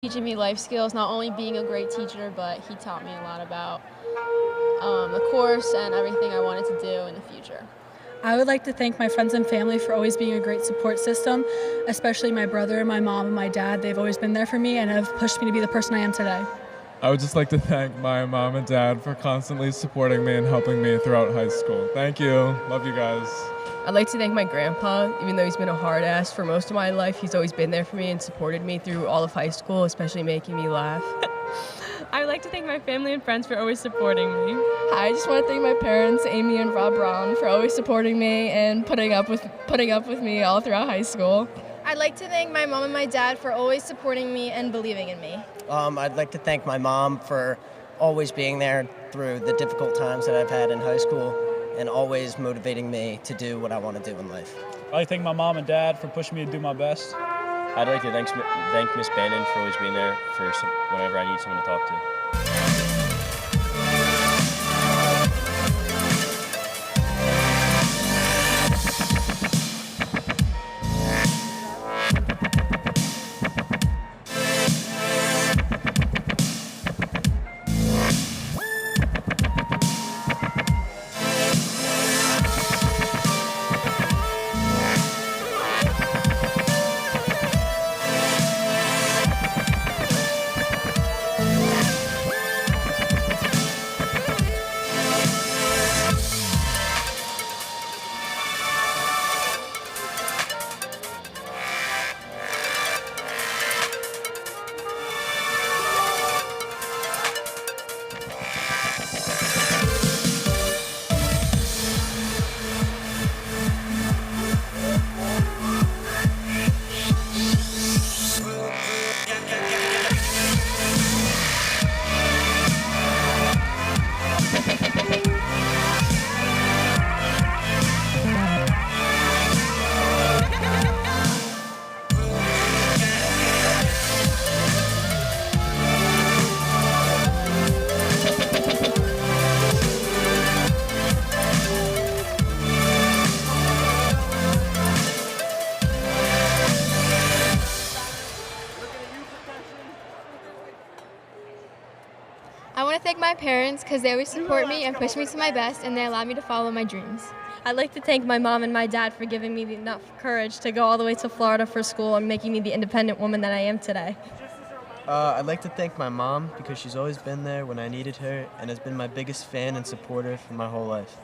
Teaching me life skills, not only being a great teacher, but he taught me a lot about the course and everything I wanted to do in the future. I would like to thank my friends and family for always being a great support system, especially my brother, my mom, and my dad. They've always been there for me and have pushed me to be the person I am today. I would just like to thank my mom and dad for constantly supporting me and helping me throughout high school. Thank you. Love you guys. I'd like to thank my grandpa. Even though he's been a hard ass for most of my life, he's always been there for me and supported me through all of high school, especially making me laugh. I would like to thank my family and friends for always supporting me. I just want to thank my parents, Amy and Rob Brown, for always supporting me and putting up with me all throughout high school. I'd like to thank my mom and my dad for always supporting me and believing in me. I'd like to thank my mom for always being there through the difficult times that I've had in high school and always motivating me to do what I want to do in life. I'd like to thank my mom and dad for pushing me to do my best. I'd like to thank Miss Bannon for always being there for whenever I need someone to talk to. I want to thank my parents because they always support me and push me to my best, and they allow me to follow my dreams. I'd like to thank my mom and my dad for giving me enough courage to go all the way to Florida for school and making me the independent woman that I am today. I'd like to thank my mom because she's always been there when I needed her and has been my biggest fan and supporter for my whole life.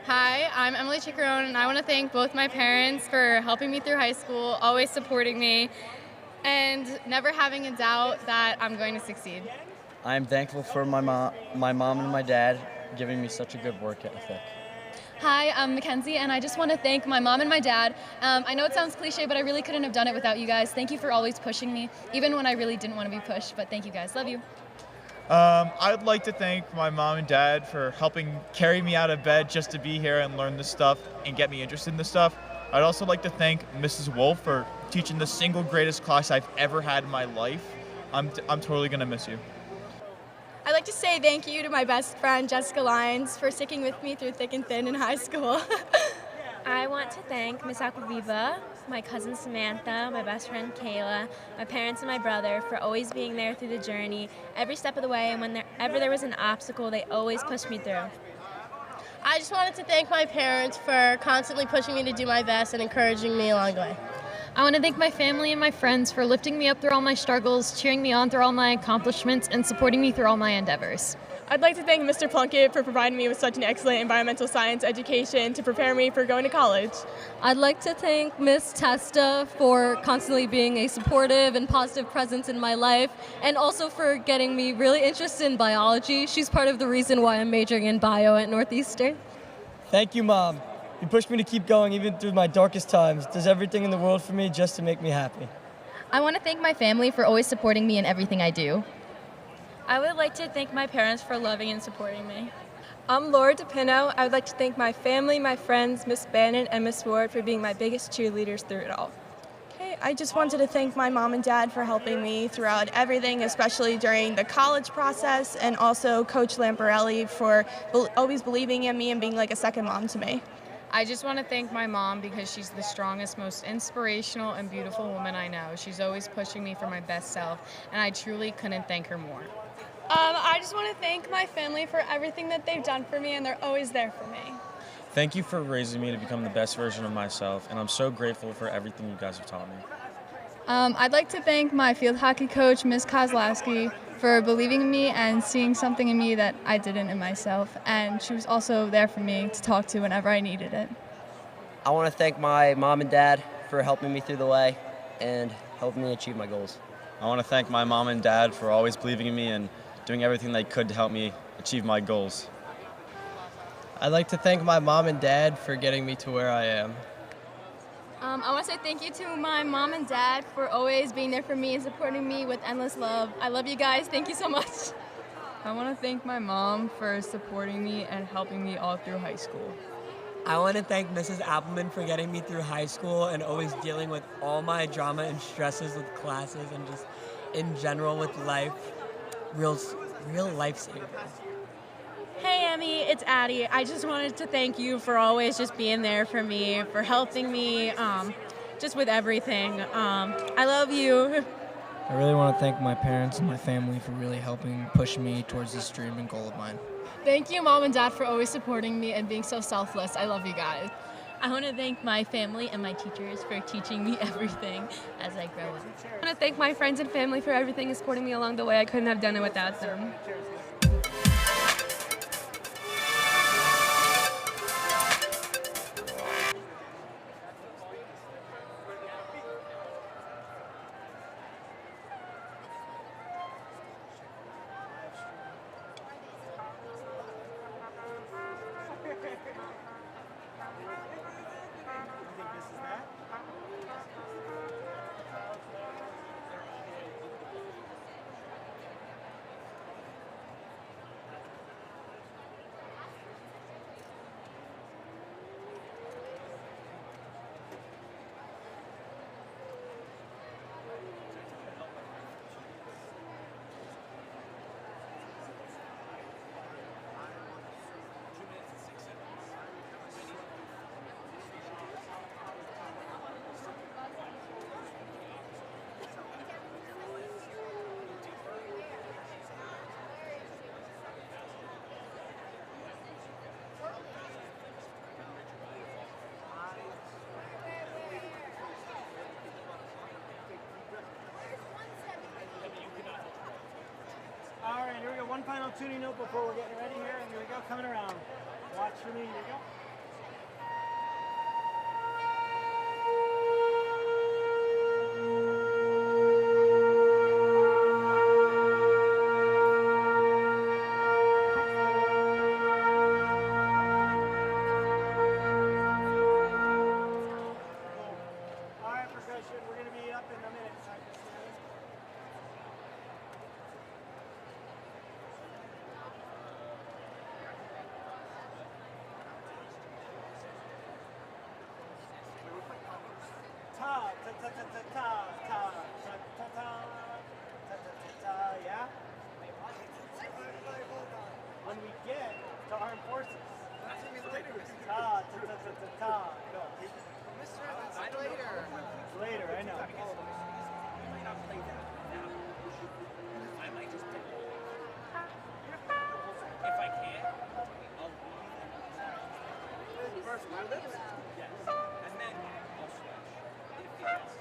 Hi, I'm Emily Chiccarone, and I want to thank both my parents for helping me through high school, always supporting me, and never having a doubt that I'm going to succeed. I'm thankful for my mom and my dad giving me such a good work ethic. Hi, I'm Mackenzie, and I just want to thank my mom and my dad. I know it sounds cliche, but I really couldn't have done it without you guys. Thank you for always pushing me, even when I really didn't want to be pushed, but thank you guys. Love you. I'd like to thank my mom and dad for helping carry me out of bed just to be here and learn this stuff and get me interested in this stuff. I'd also like to thank Mrs. Wolf for teaching the single greatest class I've ever had in my life. I'm totally going to miss you. I'd like to say thank you to my best friend, Jessica Lyons, for sticking with me through thick and thin in high school. I want to thank Miss Aquaviva, my cousin Samantha, my best friend Kayla, my parents and my brother for always being there through the journey, every step of the way, and whenever there was an obstacle, they always pushed me through. I just wanted to thank my parents for constantly pushing me to do my best and encouraging me along the way. I want to thank my family and my friends for lifting me up through all my struggles, cheering me on through all my accomplishments, and supporting me through all my endeavors. I'd like to thank Mr. Plunkett for providing me with such an excellent environmental science education to prepare me for going to college. I'd like to thank Miss Testa for constantly being a supportive and positive presence in my life, and also for getting me really interested in biology. She's part of the reason why I'm majoring in bio at Northeastern. Thank you, Mom. You pushed me to keep going even through my darkest times. Does everything in the world for me just to make me happy. I want to thank my family for always supporting me in everything I do. I would like to thank my parents for loving and supporting me. I'm Laura DePino. I would like to thank my family, my friends, Miss Bannon, and Miss Ward for being my biggest cheerleaders through it all. Okay, I just wanted to thank my mom and dad for helping me throughout everything, especially during the college process, and also Coach Lamparelli for always believing in me and being like a second mom to me. I just want to thank my mom because she's the strongest, most inspirational, and beautiful woman I know. She's always pushing me for my best self, and I truly couldn't thank her more. I just want to thank my family for everything that they've done for me, and they're always there for me. Thank you for raising me to become the best version of myself, and I'm so grateful for everything you guys have taught me. I'd like to thank my field hockey coach, Ms. Kozlowski, for believing in me and seeing something in me that I didn't in myself. And she was also there for me to talk to whenever I needed it. I want to thank my mom and dad for helping me through the way and helping me achieve my goals. I want to thank my mom and dad for always believing in me and doing everything they could to help me achieve my goals. I'd like to thank my mom and dad for getting me to where I am. I want to say thank you to my mom and dad for always being there for me and supporting me with endless love. I love you guys. Thank you so much. I want to thank my mom for supporting me and helping me all through high school. I want to thank Mrs. Appleman for getting me through high school and always dealing with all my drama and stresses with classes and just in general with life. Real lifesaver. Hey Emmy, it's Addie. I just wanted to thank you for always just being there for me, for helping me, just with everything. I love you. I really want to thank my parents and my family for really helping push me towards this dream and goal of mine. Thank you, Mom and Dad, for always supporting me and being so selfless. I love you guys. I want to thank my family and my teachers for teaching me everything as I grow up. I want to thank my friends and family for everything and supporting me along the way. I couldn't have done it without them. All right, here we go. One final tuning note before we're getting ready here. And here we go, coming around. Watch for me. Here we go. All right, percussion. We're going to be up in a minute. Yeah? When we get to armed forces. Go. Later, I know. If I can, first my lips? Yes. And then I'll switch. If it's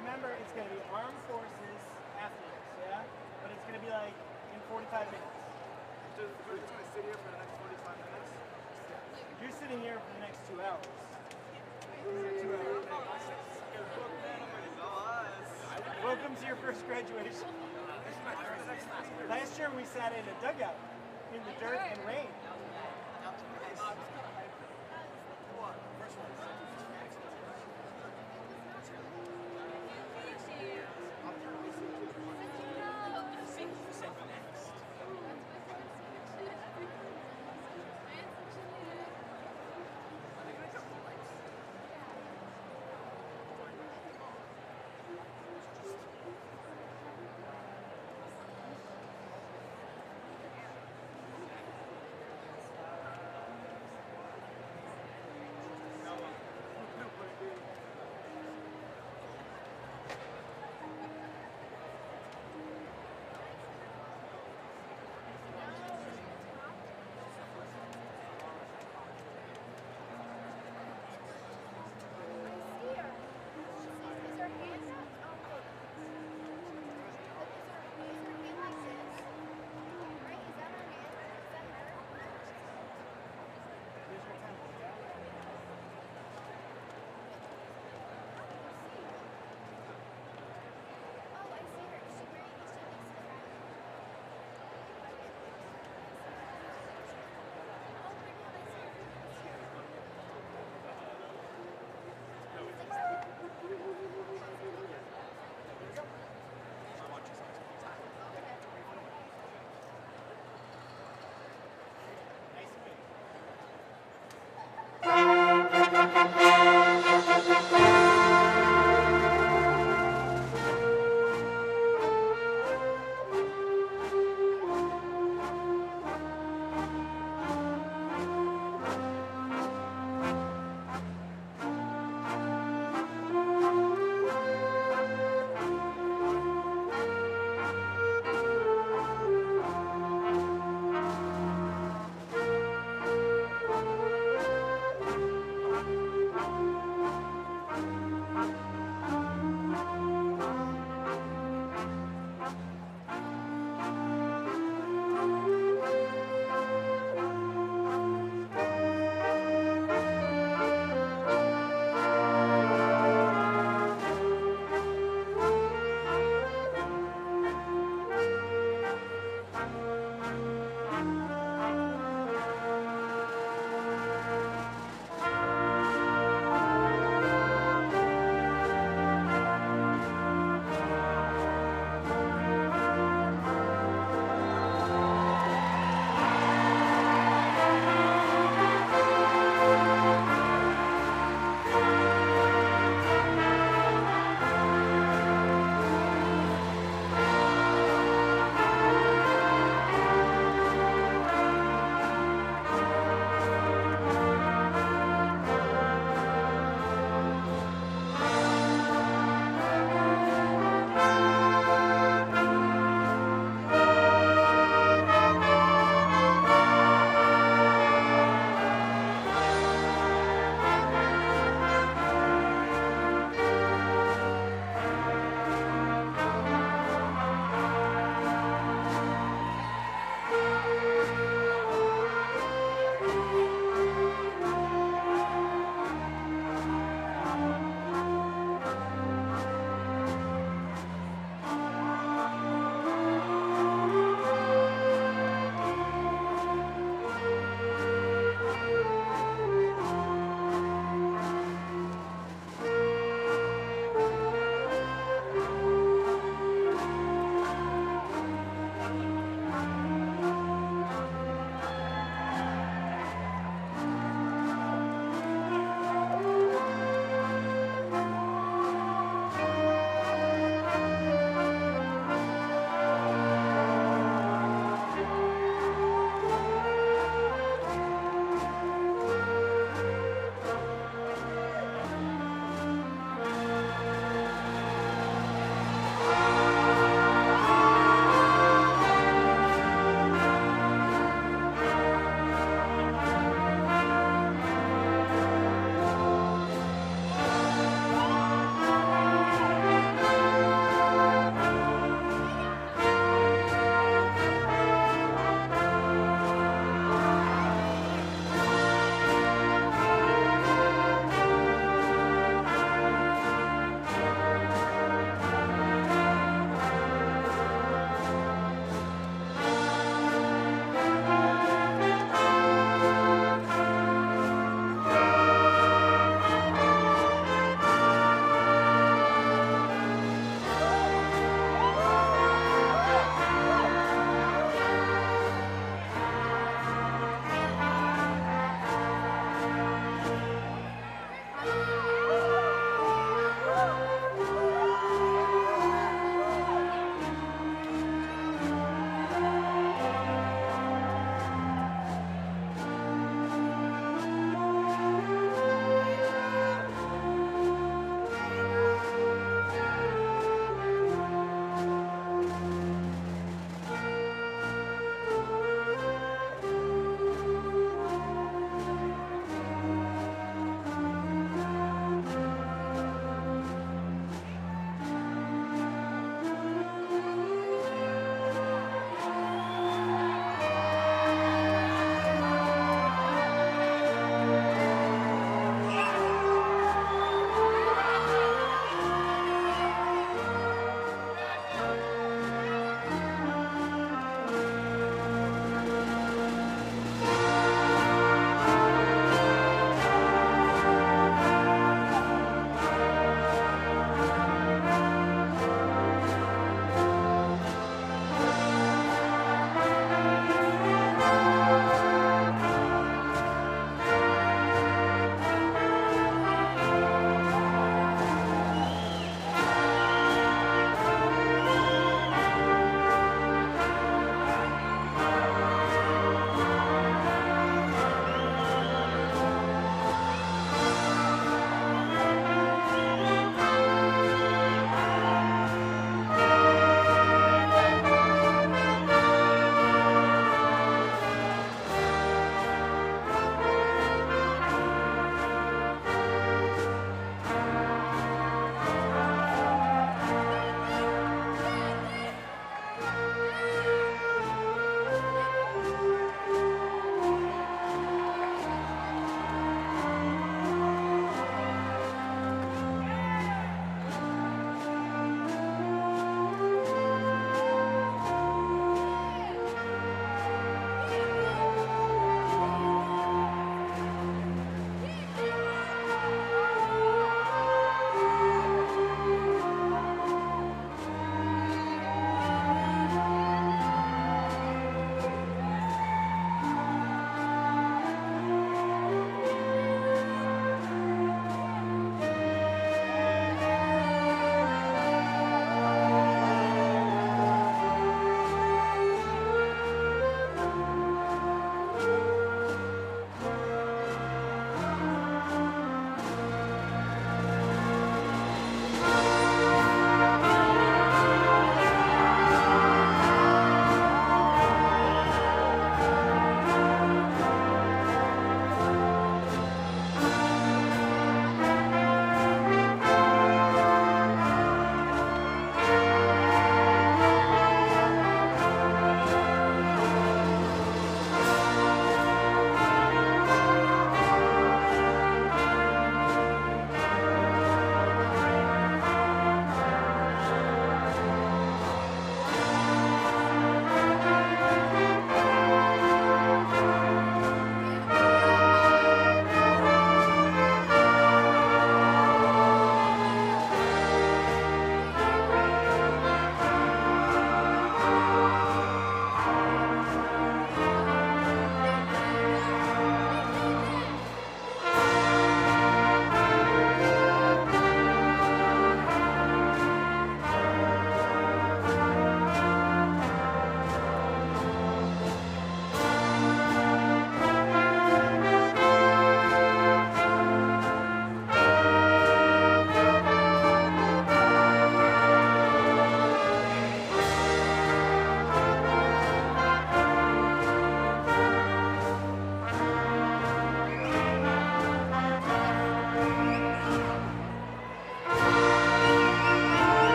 Remember, it's going to be armed forces afterwards, yeah? But it's going to be like in 45 minutes. So we're just going to sit here for the next 45 minutes? You're sitting here for the next 2 hours. Welcome to your first graduation. Last year we sat in a dugout in the dirt and rain.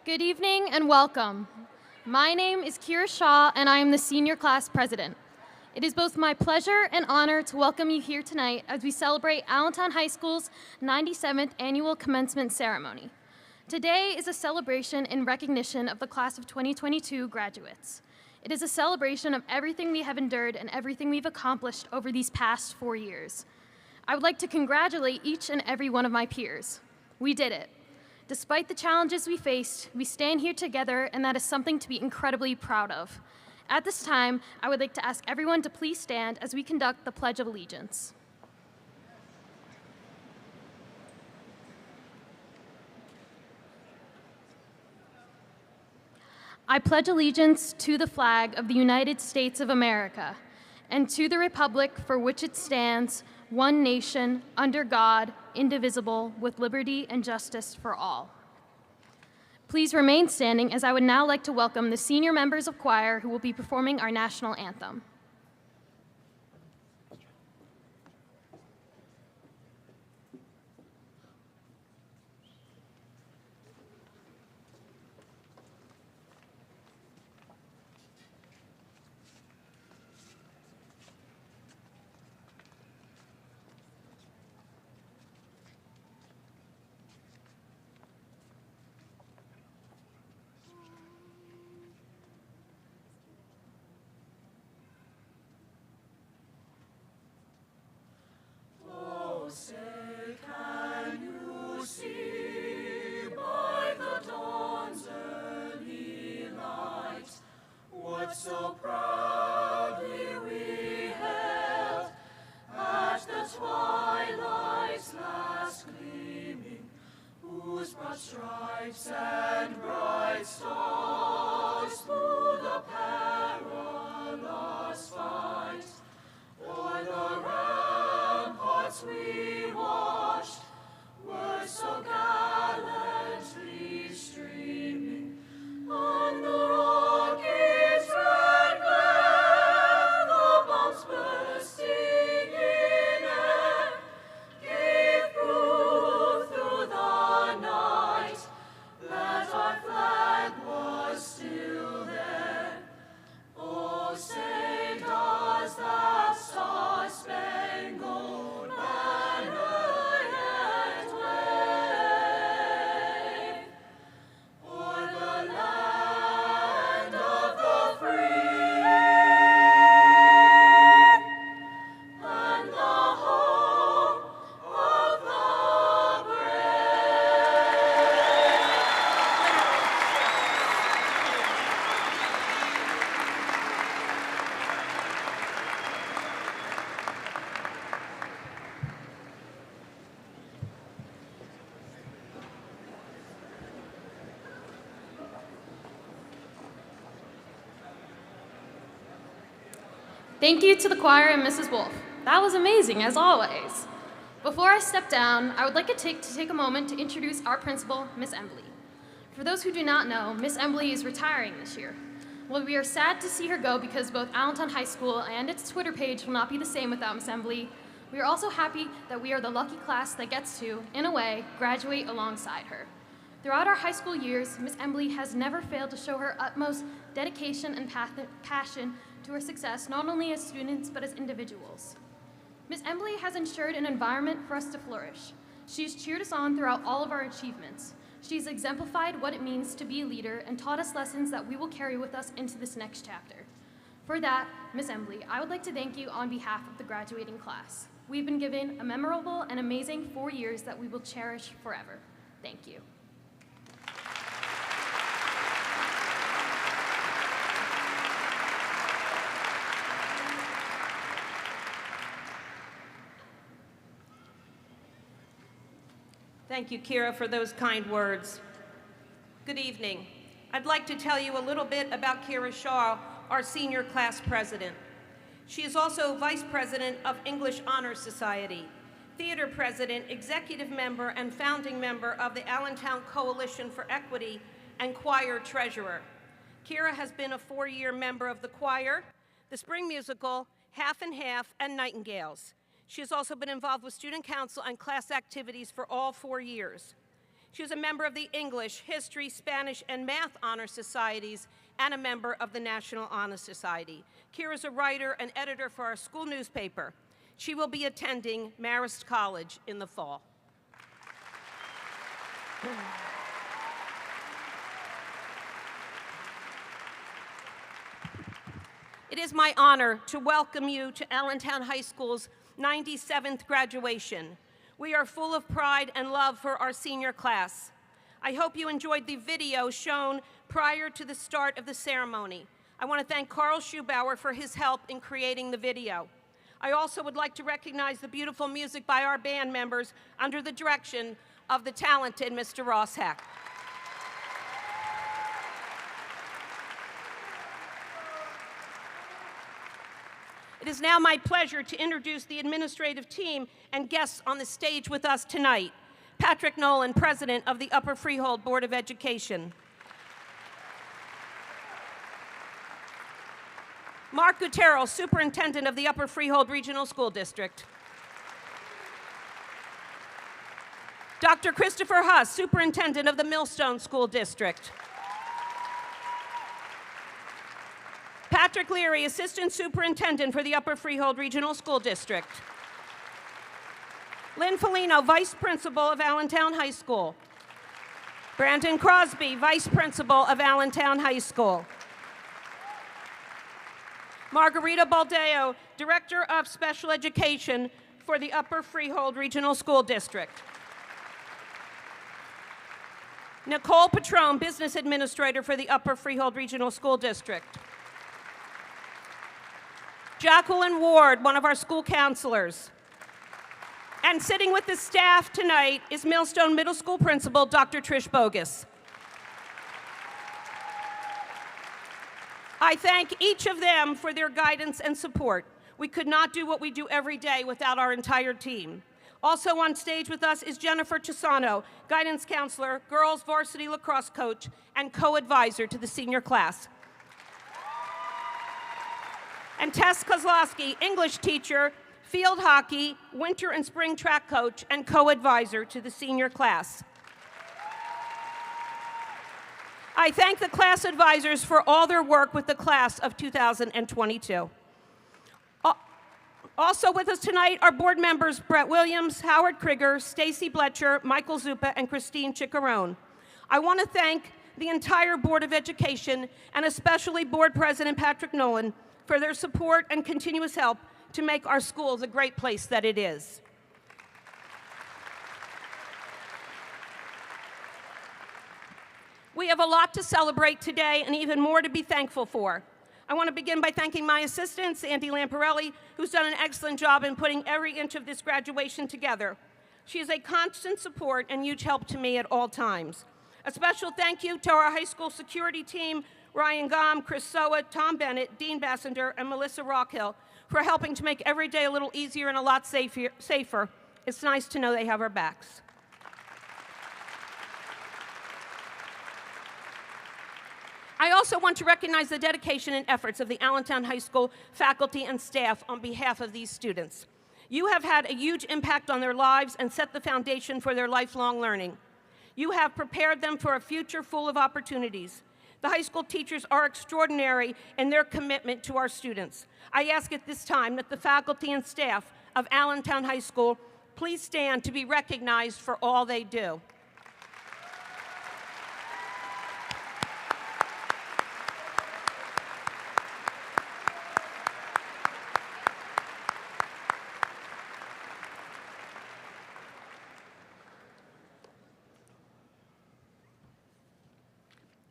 Good evening and welcome. My name is Kira Shaw and I am the senior class president. It is both my pleasure and honor to welcome you here tonight as we celebrate Allentown High School's 97th annual commencement ceremony. Today is a celebration in recognition of the class of 2022 graduates. It is a celebration of everything we have endured and everything we've accomplished over these past 4 years. I would like to congratulate each and every one of my peers. We did it. Despite the challenges we faced, we stand here together, and that is something to be incredibly proud of. At this time, I would like to ask everyone to please stand as we conduct the Pledge of Allegiance. I pledge allegiance to the flag of the United States of America and to the republic for which it stands, one nation, under God, indivisible, with liberty and justice for all. Please remain standing as I would now like to welcome the senior members of choir who will be performing our national anthem. So proudly we hailed at the twilight's last gleaming, whose broad stripes and bright stars through the perilous fight o'er the ramparts we watched were so gallantly streaming on the rocket's red glare. The bombs bursting in air gave proof through the night that our flag was still there. Oh, say does that star-spangled banner yet wave o'er the land of the free and the home of the brave. Thank you to the choir and Mrs. Wolf. That was amazing, as always. Before I step down, I would like to take a moment to introduce our principal, Miss Embley. For those who do not know, Miss Embley is retiring this year. While we are sad to see her go because both Allentown High School and its Twitter page will not be the same without Miss Embley, we are also happy that we are the lucky class that gets to, in a way, graduate alongside her. Throughout our high school years, Miss Embley has never failed to show her utmost dedication and passion to her success, not only as students, but as individuals. Miss Embley has ensured an environment for us to flourish. She has cheered us on throughout all of our achievements. She has exemplified what it means to be a leader and taught us lessons that we will carry with us into this next chapter. For that, Miss Embley, I would like to thank you on behalf of the graduating class. We've been given a memorable and amazing 4 years that we will cherish forever. Thank you. Thank you, Kira, for those kind words. Good evening. I'd like to tell you a little bit about Kira Shaw, our senior class president. She is also vice president of English Honor Society, theater president, executive member, and founding member of the Allentown Coalition for Equity, and choir treasurer. Kira has been a 4-year member of the choir, the spring musical, Half and Half, and Nightingales. She has also been involved with student council and class activities for all 4 years. She is a member of the English, History, Spanish, and Math Honor Societies and a member of the National Honor Society. Kira is a writer and editor for our school newspaper. She will be attending Marist College in the fall. It is my honor to welcome you to Allentown High School's 97th graduation. We are full of pride and love for our senior class. I hope you enjoyed the video shown prior to the start of the ceremony. I want to thank Carl Schubauer for his help in creating the video. I also would like to recognize the beautiful music by our band members under the direction of the talented Mr. Ross Heck. It is now my pleasure to introduce the administrative team and guests on the stage with us tonight. Patrick Nolan, President of the Upper Freehold Board of Education. Mark Gutierrez, Superintendent of the Upper Freehold Regional School District. Dr. Christopher Huss, Superintendent of the Millstone School District. Patrick Leary, Assistant Superintendent for the Upper Freehold Regional School District. Lynn Felino, Vice Principal of Allentown High School. Brandon Crosby, Vice Principal of Allentown High School. Margarita Baldeo, Director of Special Education for the Upper Freehold Regional School District. Nicole Patron, Business Administrator for the Upper Freehold Regional School District. Jacqueline Ward, one of our school counselors. And sitting with the staff tonight is Millstone Middle School Principal, Dr. Trish Bogus. I thank each of them for their guidance and support. We could not do what we do every day without our entire team. Also on stage with us is Jennifer Chisano, guidance counselor, girls varsity lacrosse coach, and co-advisor to the senior class. And Tess Kozlowski, English teacher, field hockey, winter and spring track coach, and co-advisor to the senior class. I thank the class advisors for all their work with the class of 2022. Also with us tonight are board members Brett Williams, Howard Krieger, Stacy Bletcher, Michael Zupa, and Christine Chiccarone. I want to thank the entire Board of Education, and especially Board President Patrick Nolan, for their support and continuous help to make our schools a great place that it is. We have a lot to celebrate today and even more to be thankful for. I want to begin by thanking my assistant, Sandy Lamparelli, who's done an excellent job in putting every inch of this graduation together. She is a constant support and huge help to me at all times. A special thank you to our high school security team, Ryan Gom, Chris Soa, Tom Bennett, Dean Bassender, and Melissa Rockhill, for helping to make every day a little easier and a lot safer. It's nice to know they have our backs. I also want to recognize the dedication and efforts of the Allentown High School faculty and staff on behalf of these students. You have had a huge impact on their lives and set the foundation for their lifelong learning. You have prepared them for a future full of opportunities. The high school teachers are extraordinary in their commitment to our students. I ask at this time that the faculty and staff of Allentown High School please stand to be recognized for all they do.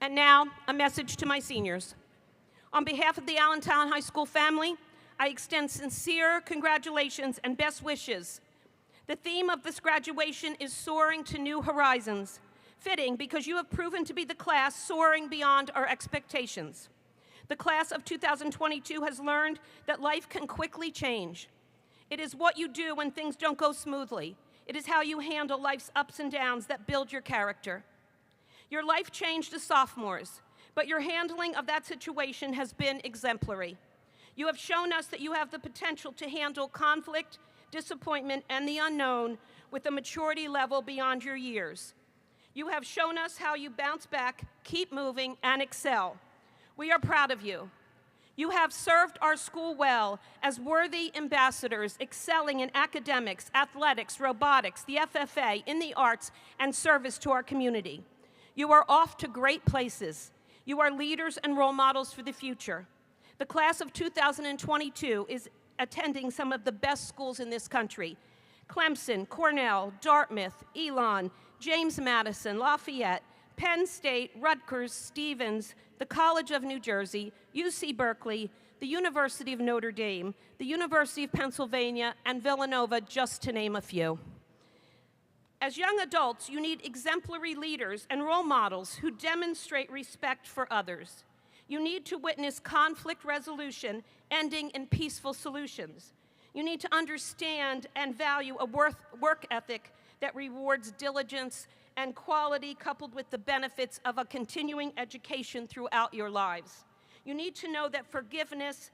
And now, a message to my seniors. On behalf of the Allentown High School family, I extend sincere congratulations and best wishes. The theme of this graduation is Soaring to New Horizons, fitting because you have proven to be the class soaring beyond our expectations. The class of 2022 has learned that life can quickly change. It is what you do when things don't go smoothly. It is how you handle life's ups and downs that build your character. Your life changed as sophomores, but your handling of that situation has been exemplary. You have shown us that you have the potential to handle conflict, disappointment, and the unknown with a maturity level beyond your years. You have shown us how you bounce back, keep moving, and excel. We are proud of you. You have served our school well as worthy ambassadors, excelling in academics, athletics, robotics, the FFA, in the arts, and service to our community. You are off to great places. You are leaders and role models for the future. The class of 2022 is attending some of the best schools in this country: Clemson, Cornell, Dartmouth, Elon, James Madison, Lafayette, Penn State, Rutgers, Stevens, the College of New Jersey, UC Berkeley, the University of Notre Dame, the University of Pennsylvania, and Villanova, just to name a few. As young adults, you need exemplary leaders and role models who demonstrate respect for others. You need to witness conflict resolution ending in peaceful solutions. You need to understand and value a work ethic that rewards diligence and quality, coupled with the benefits of a continuing education throughout your lives. You need to know that forgiveness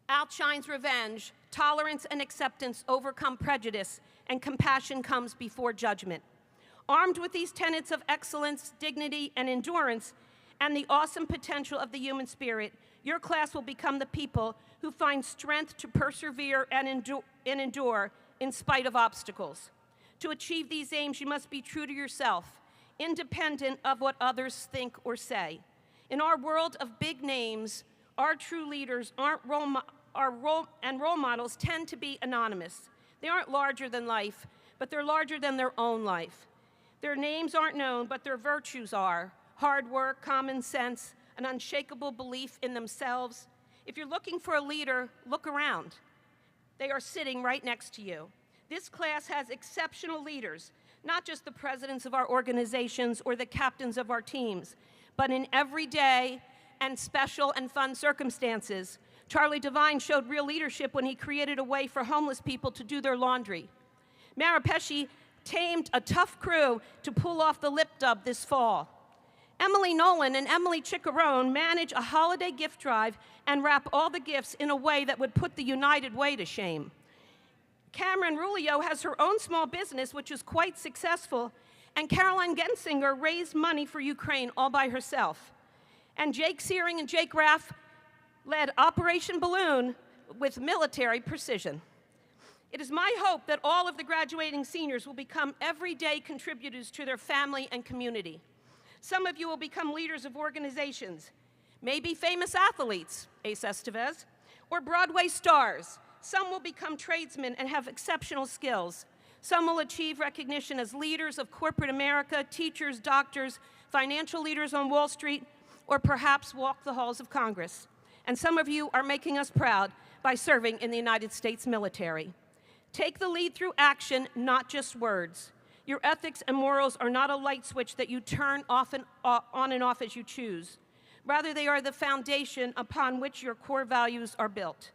outshines revenge, tolerance and acceptance overcome prejudice, and compassion comes before judgment. Armed with these tenets of excellence, dignity, and endurance, and the awesome potential of the human spirit, your class will become the people who find strength to persevere and endure in spite of obstacles. To achieve these aims, you must be true to yourself, independent of what others think or say. In our world of big names, our true leaders role models tend to be anonymous. They aren't larger than life, but they're larger than their own life. Their names aren't known, but their virtues are: hard work, common sense, an unshakable belief in themselves. If you're looking for a leader, look around. They are sitting right next to you. This class has exceptional leaders, not just the presidents of our organizations or the captains of our teams, but in everyday and special and fun circumstances. Charlie Devine showed real leadership when he created a way for homeless people to do their laundry. Mara Pesci tamed a tough crew to pull off the lip dub this fall. Emily Nolan and Emily Chiccarone manage a holiday gift drive and wrap all the gifts in a way that would put the United Way to shame. Cameron Rulio has her own small business, which is quite successful, and Caroline Gensinger raised money for Ukraine all by herself. And Jake Searing and Jake Raff led Operation Balloon with military precision. It is my hope that all of the graduating seniors will become everyday contributors to their family and community. Some of you will become leaders of organizations, maybe famous athletes, Ace Estevez, or Broadway stars. Some will become tradesmen and have exceptional skills. Some will achieve recognition as leaders of corporate America, teachers, doctors, financial leaders on Wall Street, or perhaps walk the halls of Congress. And some of you are making us proud by serving in the United States military. Take the lead through action, not just words. Your ethics and morals are not a light switch that you turn on and off as you choose. Rather, they are the foundation upon which your core values are built.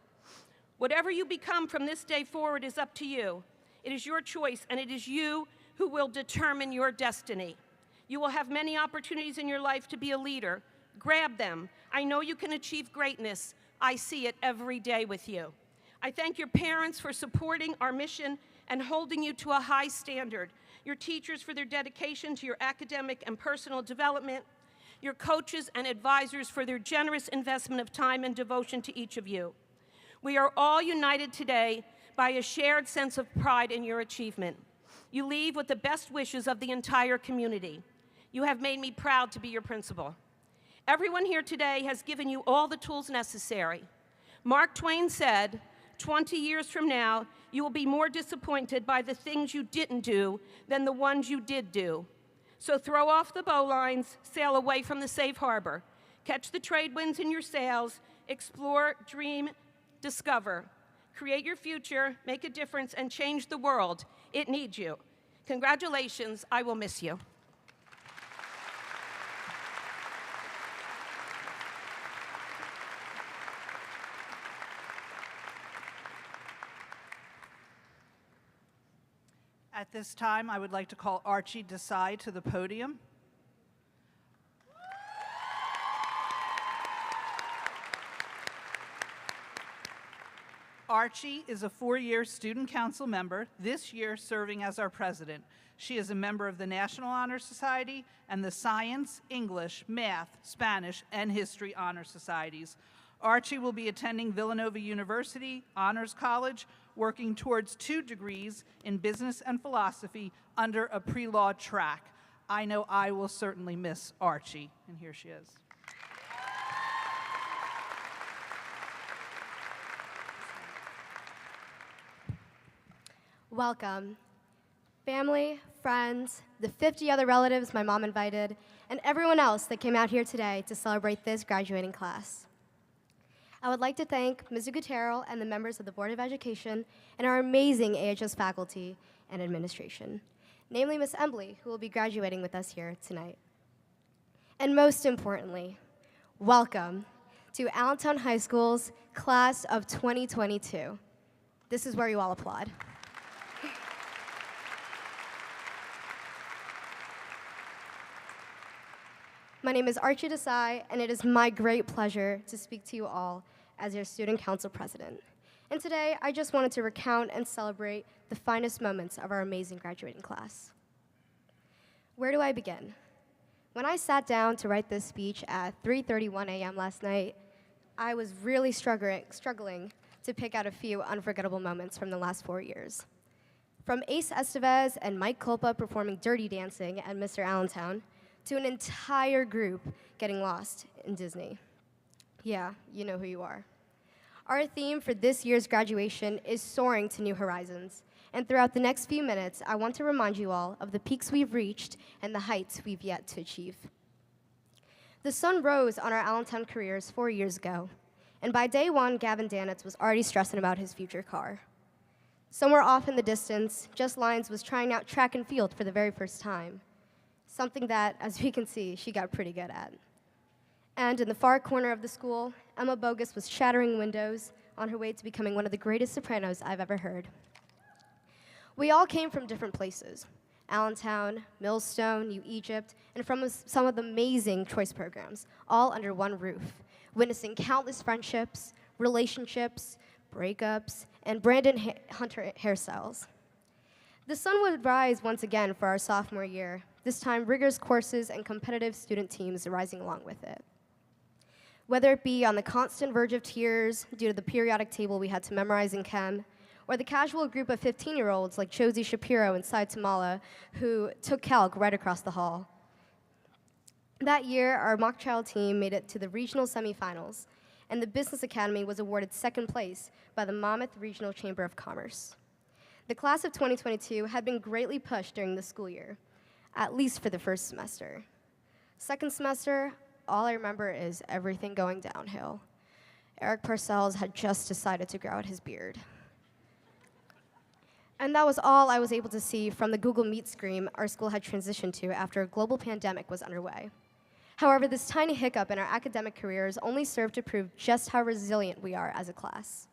Whatever you become from this day forward is up to you. It is your choice, and it is you who will determine your destiny. You will have many opportunities in your life to be a leader. Grab them. I know you can achieve greatness. I see it every day with you. I thank your parents for supporting our mission and holding you to a high standard, your teachers for their dedication to your academic and personal development, your coaches and advisors for their generous investment of time and devotion to each of you. We are all united today by a shared sense of pride in your achievement. You leave with the best wishes of the entire community. You have made me proud to be your principal. Everyone here today has given you all the tools necessary. Mark Twain said, 20 years from now, you will be more disappointed by the things you didn't do than the ones you did do. So throw off the bowlines, sail away from the safe harbor. Catch the trade winds in your sails, explore, dream, discover. Create your future, make a difference, and change the world. It needs you. Congratulations, I will miss you. At this time, I would like to call Archie Desai to the podium. Archie is a 4-year student council member, this year serving as our president. She is a member of the National Honor Society and the Science, English, Math, Spanish, and History Honor Societies. Archie will be attending Villanova University Honors College, working towards 2 degrees in business and philosophy under a pre-law track. I know I will certainly miss Archie, and here she is. Welcome. Family, friends, the 50 other relatives my mom invited, and everyone else that came out here today to celebrate this graduating class. I would like to thank Ms. Gutierrez and the members of the Board of Education and our amazing AHS faculty and administration, namely Ms. Embley, who will be graduating with us here tonight. And most importantly, welcome to Allentown High School's class of 2022. This is where you all applaud. My name is Archie Desai, and it is my great pleasure to speak to you all as your student council president. And today, I just wanted to recount and celebrate the finest moments of our amazing graduating class. Where do I begin? When I sat down to write this speech at 3:31 a.m. last night, I was really struggling to pick out a few unforgettable moments from the last 4 years. From Ace Estevez and Mike Culpa performing Dirty Dancing at Mr. Allentown, to an entire group getting lost in Disney. Yeah, you know who you are. Our theme for this year's graduation is Soaring to New Horizons, and throughout the next few minutes, I want to remind you all of the peaks we've reached and the heights we've yet to achieve. The sun rose on our Allentown careers 4 years ago, and by day 1, Gavin Danitz was already stressing about his future car. Somewhere off in the distance, Jess Lyons was trying out track and field for the very first time, something that, as we can see, she got pretty good at. And in the far corner of the school, Emma Bogus was shattering windows on her way to becoming one of the greatest sopranos I've ever heard. We all came from different places: Allentown, Millstone, New Egypt, and from some of the amazing choice programs, all under one roof, witnessing countless friendships, relationships, breakups, and Brandon Hunter hairstyles. The sun would rise once again for our sophomore year, this time rigorous courses and competitive student teams rising along with it. Whether it be on the constant verge of tears due to the periodic table we had to memorize in chem, or the casual group of 15-year-olds like Josie Shapiro and Sai Tamala, who took calc right across the hall. That year, our mock trial team made it to the regional semifinals, and the Business Academy was awarded second place by the Monmouth Regional Chamber of Commerce. The class of 2022 had been greatly pushed during the school year, at least for the first semester. Second semester, all I remember is everything going downhill. Eric Parcells had just decided to grow out his beard. And that was all I was able to see from the Google Meet screen our school had transitioned to after a global pandemic was underway. However, this tiny hiccup in our academic careers only served to prove just how resilient we are as a class.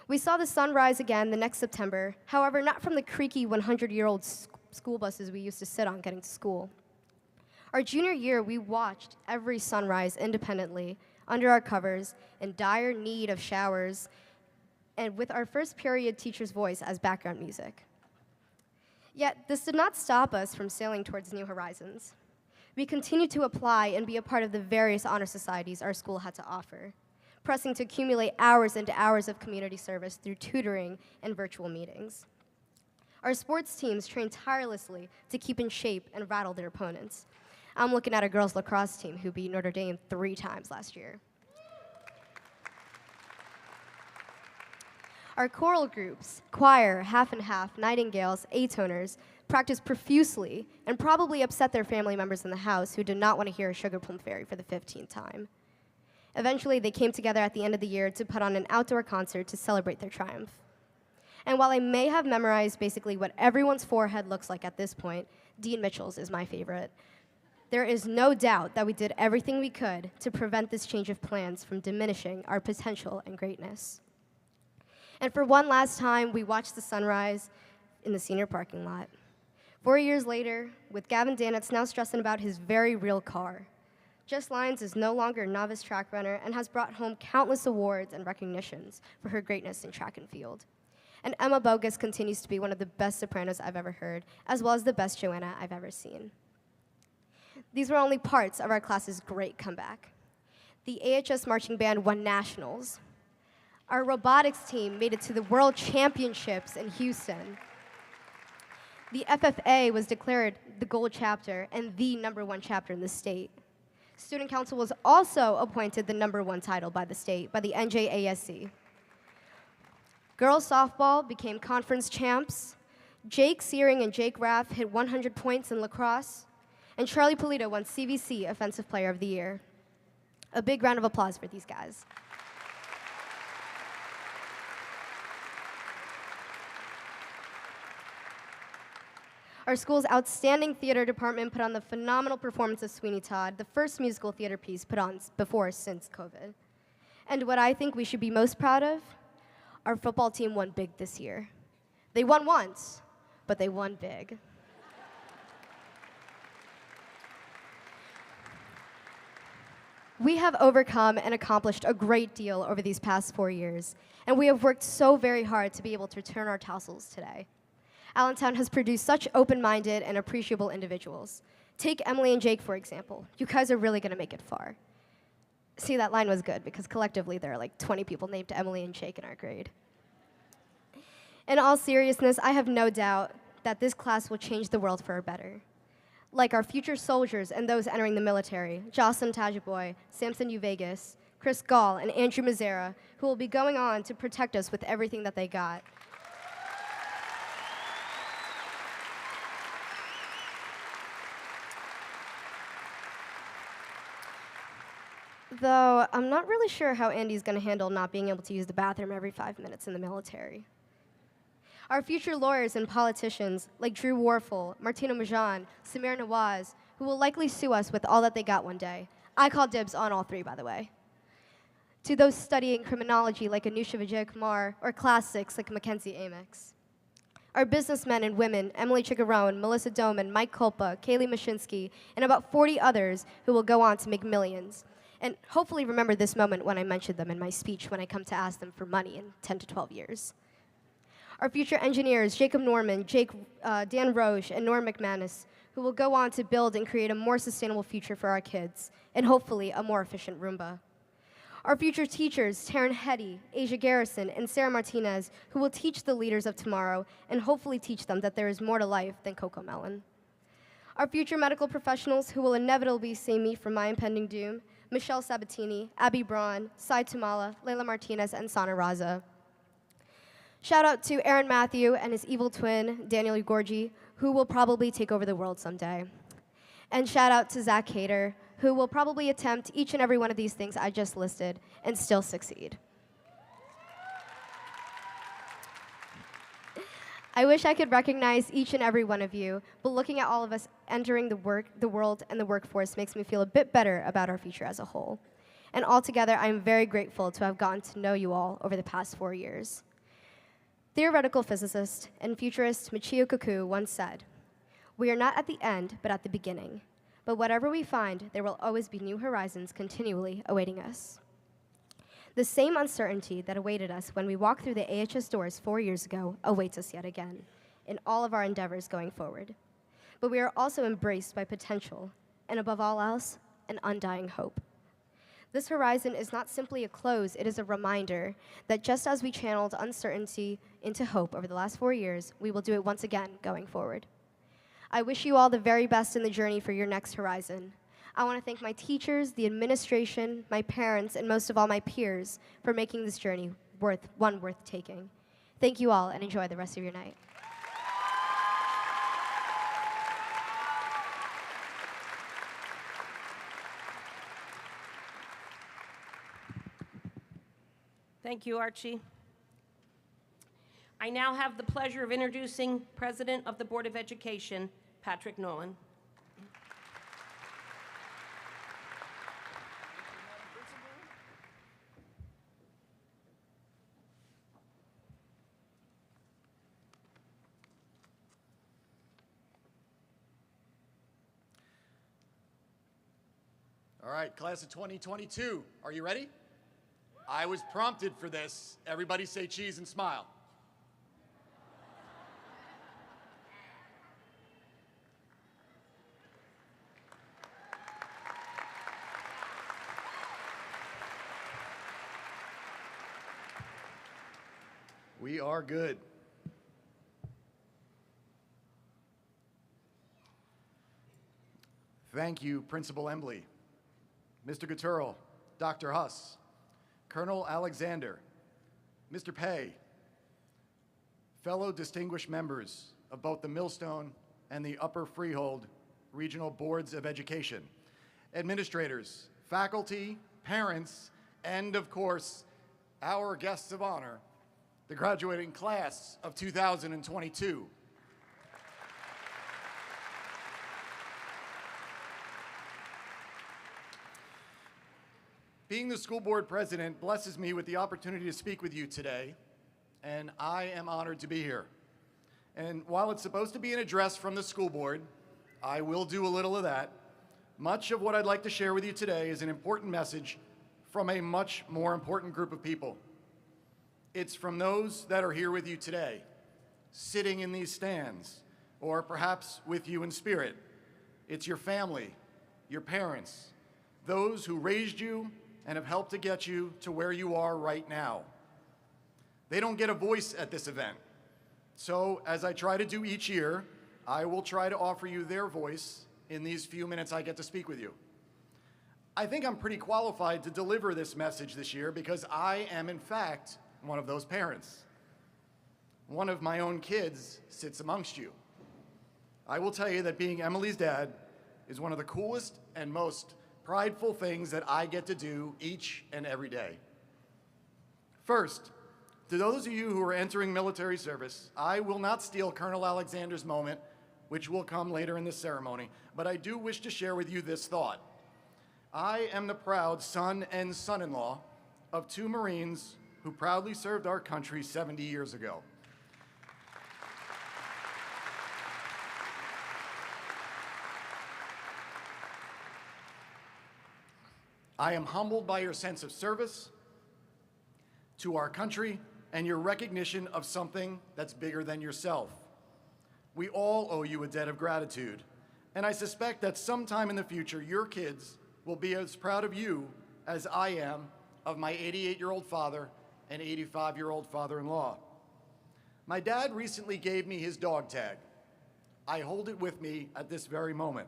We saw the sun rise again the next September, however, not from the creaky 100-year-old school buses we used to sit on getting to school. Our junior year, we watched every sunrise independently, under our covers, in dire need of showers, and with our first period teacher's voice as background music. Yet, this did not stop us from sailing towards new horizons. We continued to apply and be a part of the various honor societies our school had to offer, pressing to accumulate hours into hours of community service through tutoring and virtual meetings. Our sports teams trained tirelessly to keep in shape and rattle their opponents. I'm looking at a girls lacrosse team who beat Notre Dame 3 times last year. Our choral groups, choir, half and half, nightingales, A-toners, practiced profusely and probably upset their family members in the house who did not want to hear a Sugar Plum Fairy for the 15th time. Eventually, they came together at the end of the year to put on an outdoor concert to celebrate their triumph. And while I may have memorized basically what everyone's forehead looks like at this point, Dean Mitchell's is my favorite. There is no doubt that we did everything we could to prevent this change of plans from diminishing our potential and greatness. And for one last time, we watched the sunrise in the senior parking lot. 4 years later, with Gavin Danitz now stressing about his very real car, Just Lyons is no longer a novice track runner and has brought home countless awards and recognitions for her greatness in track and field. And Emma Bogus continues to be one of the best sopranos I've ever heard, as well as the best Joanna I've ever seen. These were only parts of our class's great comeback. The AHS marching band won nationals. Our robotics team made it to the World Championships in Houston. The FFA was declared the gold chapter and the #1 chapter in the state. Student Council was also appointed the #1 title by the state, by the NJASC. Girls softball became conference champs. Jake Searing and Jake Raff hit 100 points in lacrosse. And Charlie Polito won CVC Offensive Player of the Year. A big round of applause for these guys. Our school's outstanding theater department put on the phenomenal performance of Sweeney Todd, the first musical theater piece put on before since COVID. And what I think we should be most proud of, our football team won big this year. They won once, but they won big. We have overcome and accomplished a great deal over these past 4 years, and we have worked so very hard to be able to return our tassels today. Allentown has produced such open-minded and appreciable individuals. Take Emily and Jake, for example. You guys are really going to make it far. See, that line was good, because collectively there are like 20 people named Emily and Jake in our grade. In all seriousness, I have no doubt that this class will change the world for a better. Like our future soldiers and those entering the military, Jocelyn Tajaboy, Samson Uvegas, Chris Gall, and Andrew Mazzara, who will be going on to protect us with everything that they got. Though I'm not really sure how Andy's going to handle not being able to use the bathroom every 5 minutes in the military. Our future lawyers and politicians, like Drew Warfel, Martina Majan, Samir Nawaz, who will likely sue us with all that they got one day. I call dibs on all three, by the way. To those studying criminology like Anusha Vijay-Kumar, or classics like Mackenzie Amex. Our businessmen and women, Emily Chickarone, Melissa Doman, Mike Kulpa, Kaylee Mashinsky, and about 40 others who will go on to make millions. And hopefully remember this moment when I mentioned them in my speech when I come to ask them for money in 10 to 12 years. Our future engineers, Jacob Norman, Dan Roche, and Norm McManus, who will go on to build and create a more sustainable future for our kids, and hopefully a more efficient Roomba. Our future teachers, Taryn Hetty, Asia Garrison, and Sarah Martinez, who will teach the leaders of tomorrow and hopefully teach them that there is more to life than Coco Melon. Our future medical professionals who will inevitably save me from my impending doom, Michelle Sabatini, Abby Braun, Sai Tumala, Leila Martinez, and Sana Raza. Shout out to Aaron Matthew and his evil twin, Daniel Ugorji, who will probably take over the world someday. And shout out to Zach Cater, who will probably attempt each and every one of these things I just listed and still succeed. I wish I could recognize each and every one of you, but looking at all of us entering the world and the workforce makes me feel a bit better about our future as a whole. And altogether, I am very grateful to have gotten to know you all over the past 4 years. Theoretical physicist and futurist Michio Kaku once said, "We are not at the end, but at the beginning. But whatever we find, there will always be new horizons continually awaiting us." The same uncertainty that awaited us when we walked through the AHS doors 4 years ago awaits us yet again in all of our endeavors going forward. But we are also embraced by potential, and above all else, an undying hope. This horizon is not simply a close, it is a reminder that just as we channeled uncertainty into hope over the last 4 years, we will do it once again going forward. I wish you all the very best in the journey for your next horizon. I want to thank my teachers, the administration, my parents, and most of all my peers for making this journey worth taking. Thank you all, and enjoy the rest of your night. Thank you, Archie. I now have the pleasure of introducing President of the Board of Education, Patrick Nolan. All right, class of 2022, are you ready? I was prompted for this. Everybody say cheese and smile. We are good. Thank you, Principal Embley, Mr. Gutturl, Dr. Huss, Colonel Alexander, Mr. Pay, fellow distinguished members of both the Millstone and the Upper Freehold Regional Boards of Education, administrators, faculty, parents, and of course, our guests of honor, the graduating class of 2022. Being the school board president blesses me with the opportunity to speak with you today, and I am honored to be here. And while it's supposed to be an address from the school board, I will do a little of that. Much of what I'd like to share with you today is an important message from a much more important group of people. It's from those that are here with you today, sitting in these stands, or perhaps with you in spirit. It's your family, your parents, those who raised you and have helped to get you to where you are right now. They don't get a voice at this event. So as I try to do each year, I will try to offer you their voice in these few minutes I get to speak with you. I think I'm pretty qualified to deliver this message this year because I am, in fact, one of those parents. One of my own kids sits amongst you. I will tell you that being Emily's dad is one of the coolest and most prideful things that I get to do each and every day. First, to those of you who are entering military service, I will not steal Colonel Alexander's moment, which will come later in this ceremony, but I do wish to share with you this thought. I am the proud son and son-in-law of two Marines who proudly served our country 70 years ago. I am humbled by your sense of service to our country and your recognition of something that's bigger than yourself. We all owe you a debt of gratitude, and I suspect that sometime in the future, your kids will be as proud of you as I am of my 88-year-old father and 85-year-old father-in-law. My dad recently gave me his dog tag. I hold it with me at this very moment.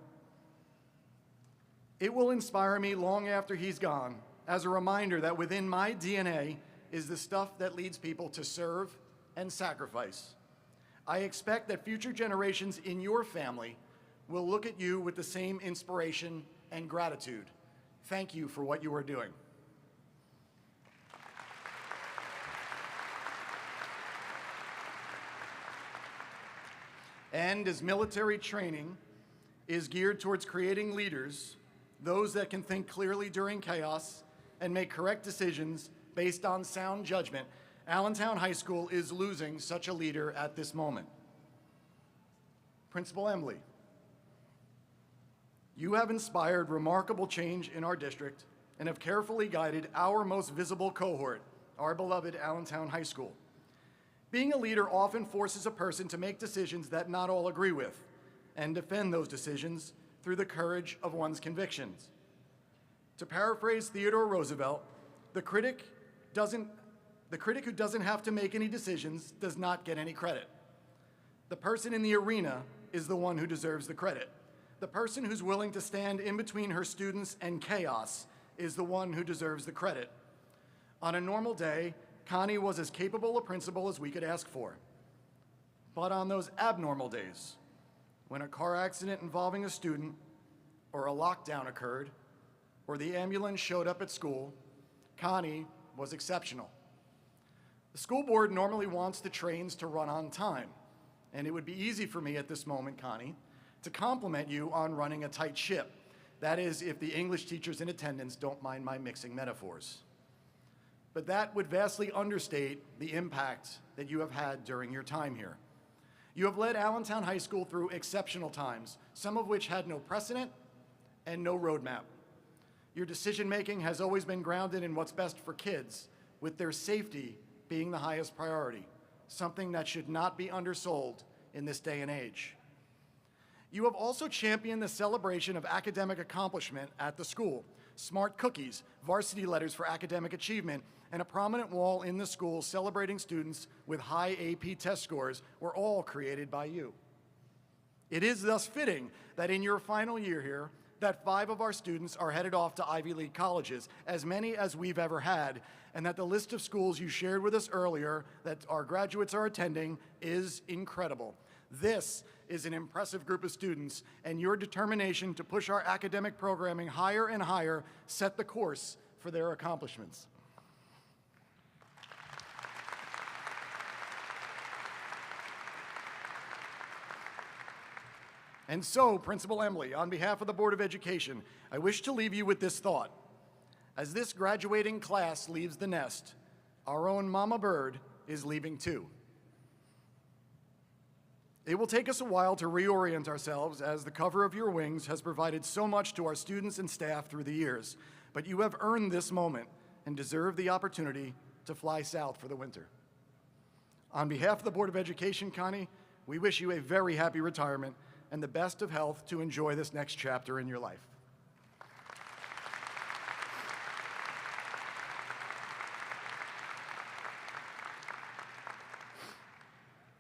It will inspire me long after he's gone as a reminder that within my DNA is the stuff that leads people to serve and sacrifice. I expect that future generations in your family will look at you with the same inspiration and gratitude. Thank you for what you are doing. And as military training is geared towards creating leaders, those that can think clearly during chaos and make correct decisions based on sound judgment, Allentown High School is losing such a leader at this moment. Principal Embley, you have inspired remarkable change in our district and have carefully guided our most visible cohort, our beloved Allentown High School. Being a leader often forces a person to make decisions that not all agree with and defend those decisions through the courage of one's convictions. To paraphrase Theodore Roosevelt, the critic who doesn't have to make any decisions does not get any credit. The person in the arena is the one who deserves the credit. The person who's willing to stand in between her students and chaos is the one who deserves the credit. On a normal day, Connie was as capable a principal as we could ask for. But on those abnormal days, when a car accident involving a student, or a lockdown occurred, or the ambulance showed up at school, Connie was exceptional. The school board normally wants the trains to run on time, and it would be easy for me at this moment, Connie, to compliment you on running a tight ship. That is, if the English teachers in attendance don't mind my mixing metaphors. But that would vastly understate the impact that you have had during your time here. You have led Allentown High School through exceptional times, some of which had no precedent and no roadmap. Your decision-making has always been grounded in what's best for kids, with their safety being the highest priority, something that should not be undersold in this day and age. You have also championed the celebration of academic accomplishment at the school. Smart cookies, varsity letters for academic achievement, and a prominent wall in the school celebrating students with high AP test scores were all created by you. It is thus fitting that in your final year here, that 5 of our students are headed off to Ivy League colleges, as many as we've ever had, and that the list of schools you shared with us earlier that our graduates are attending is incredible. This is an impressive group of students, and your determination to push our academic programming higher and higher set the course for their accomplishments. And so, Principal Emily, on behalf of the Board of Education, I wish to leave you with this thought. As this graduating class leaves the nest, our own Mama Bird is leaving too. It will take us a while to reorient ourselves, as the cover of your wings has provided so much to our students and staff through the years, but you have earned this moment and deserve the opportunity to fly south for the winter. On behalf of the Board of Education, Connie, we wish you a very happy retirement and the best of health to enjoy this next chapter in your life.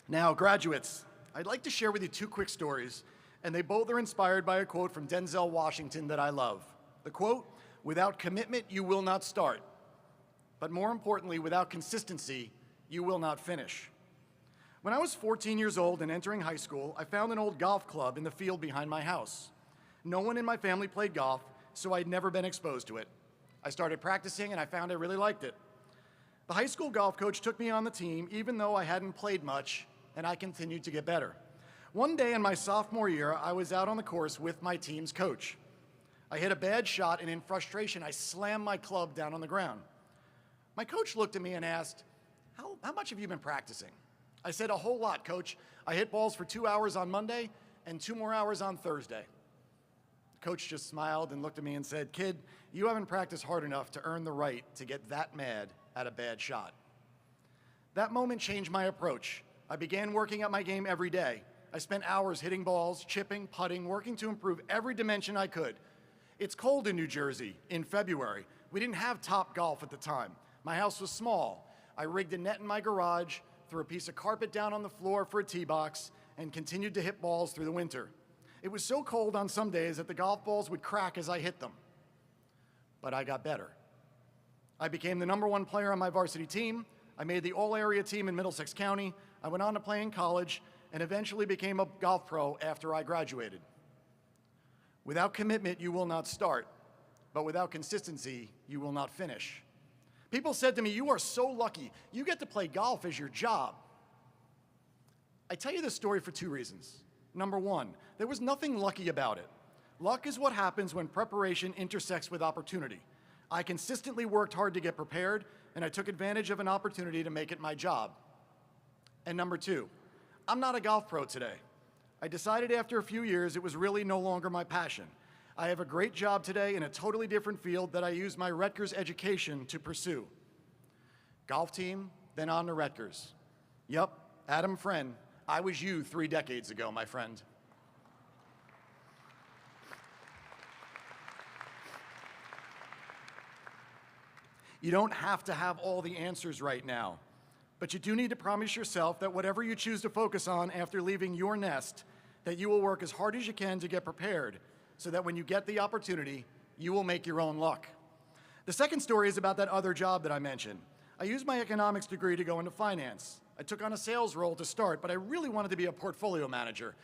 Now, graduates, I'd like to share with you 2 quick stories, and they both are inspired by a quote from Denzel Washington that I love. The quote, "Without commitment, you will not start. But more importantly, without consistency, you will not finish." When I was 14 years old and entering high school, I found an old golf club in the field behind my house. No one in my family played golf, so I'd never been exposed to it. I started practicing and I found I really liked it. The high school golf coach took me on the team even though I hadn't played much, and I continued to get better. One day in my sophomore year, I was out on the course with my team's coach. I hit a bad shot, and in frustration, I slammed my club down on the ground. My coach looked at me and asked, how much have you been practicing? I said, "A whole lot, coach. I hit balls for 2 hours on Monday and 2 more hours on Thursday." The coach just smiled and looked at me and said, "Kid, you haven't practiced hard enough to earn the right to get that mad at a bad shot." That moment changed my approach. I began working at my game every day. I spent hours hitting balls, chipping, putting, working to improve every dimension I could. It's cold in New Jersey in February. We didn't have Top Golf at the time. My house was small. I rigged a net in my garage, threw a piece of carpet down on the floor for a tee box, and continued to hit balls through the winter. It was so cold on some days that the golf balls would crack as I hit them. But I got better. I became the #1 player on my varsity team. I made the all-area team in Middlesex County. I went on to play in college and eventually became a golf pro after I graduated. Without commitment, you will not start, but without consistency, you will not finish. People said to me, "You are so lucky. You get to play golf as your job." I tell you this story for 2 reasons. Number 1, there was nothing lucky about it. Luck is what happens when preparation intersects with opportunity. I consistently worked hard to get prepared, and I took advantage of an opportunity to make it my job. And number 2, I'm not a golf pro today. I decided after a few years it was really no longer my passion. I have a great job today in a totally different field that I use my Rutgers education to pursue. Golf team, then on to Rutgers. Yep, Adam Friend, I was you 3 decades ago, my friend. You don't have to have all the answers right now, but you do need to promise yourself that whatever you choose to focus on after leaving your nest, that you will work as hard as you can to get prepared so that when you get the opportunity, you will make your own luck. The second story is about that other job that I mentioned. I used my economics degree to go into finance. I took on a sales role to start, but I really wanted to be a portfolio manager.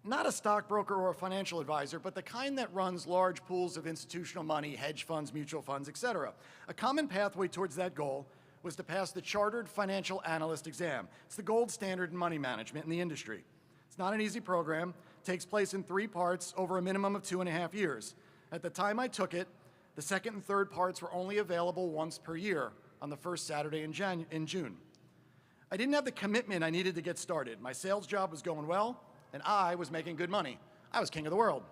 Not a stockbroker or a financial advisor, but the kind that runs large pools of institutional money, hedge funds, mutual funds, etc. A common pathway towards that goal was to pass the Chartered Financial Analyst exam. It's the gold standard in money management in the industry. It's not an easy program. It takes place in 3 parts over a minimum of 2.5 years. At the time I took it, the second and third parts were only available once per year on the first Saturday in June. I didn't have the commitment I needed to get started. My sales job was going well, and I was making good money. I was king of the world.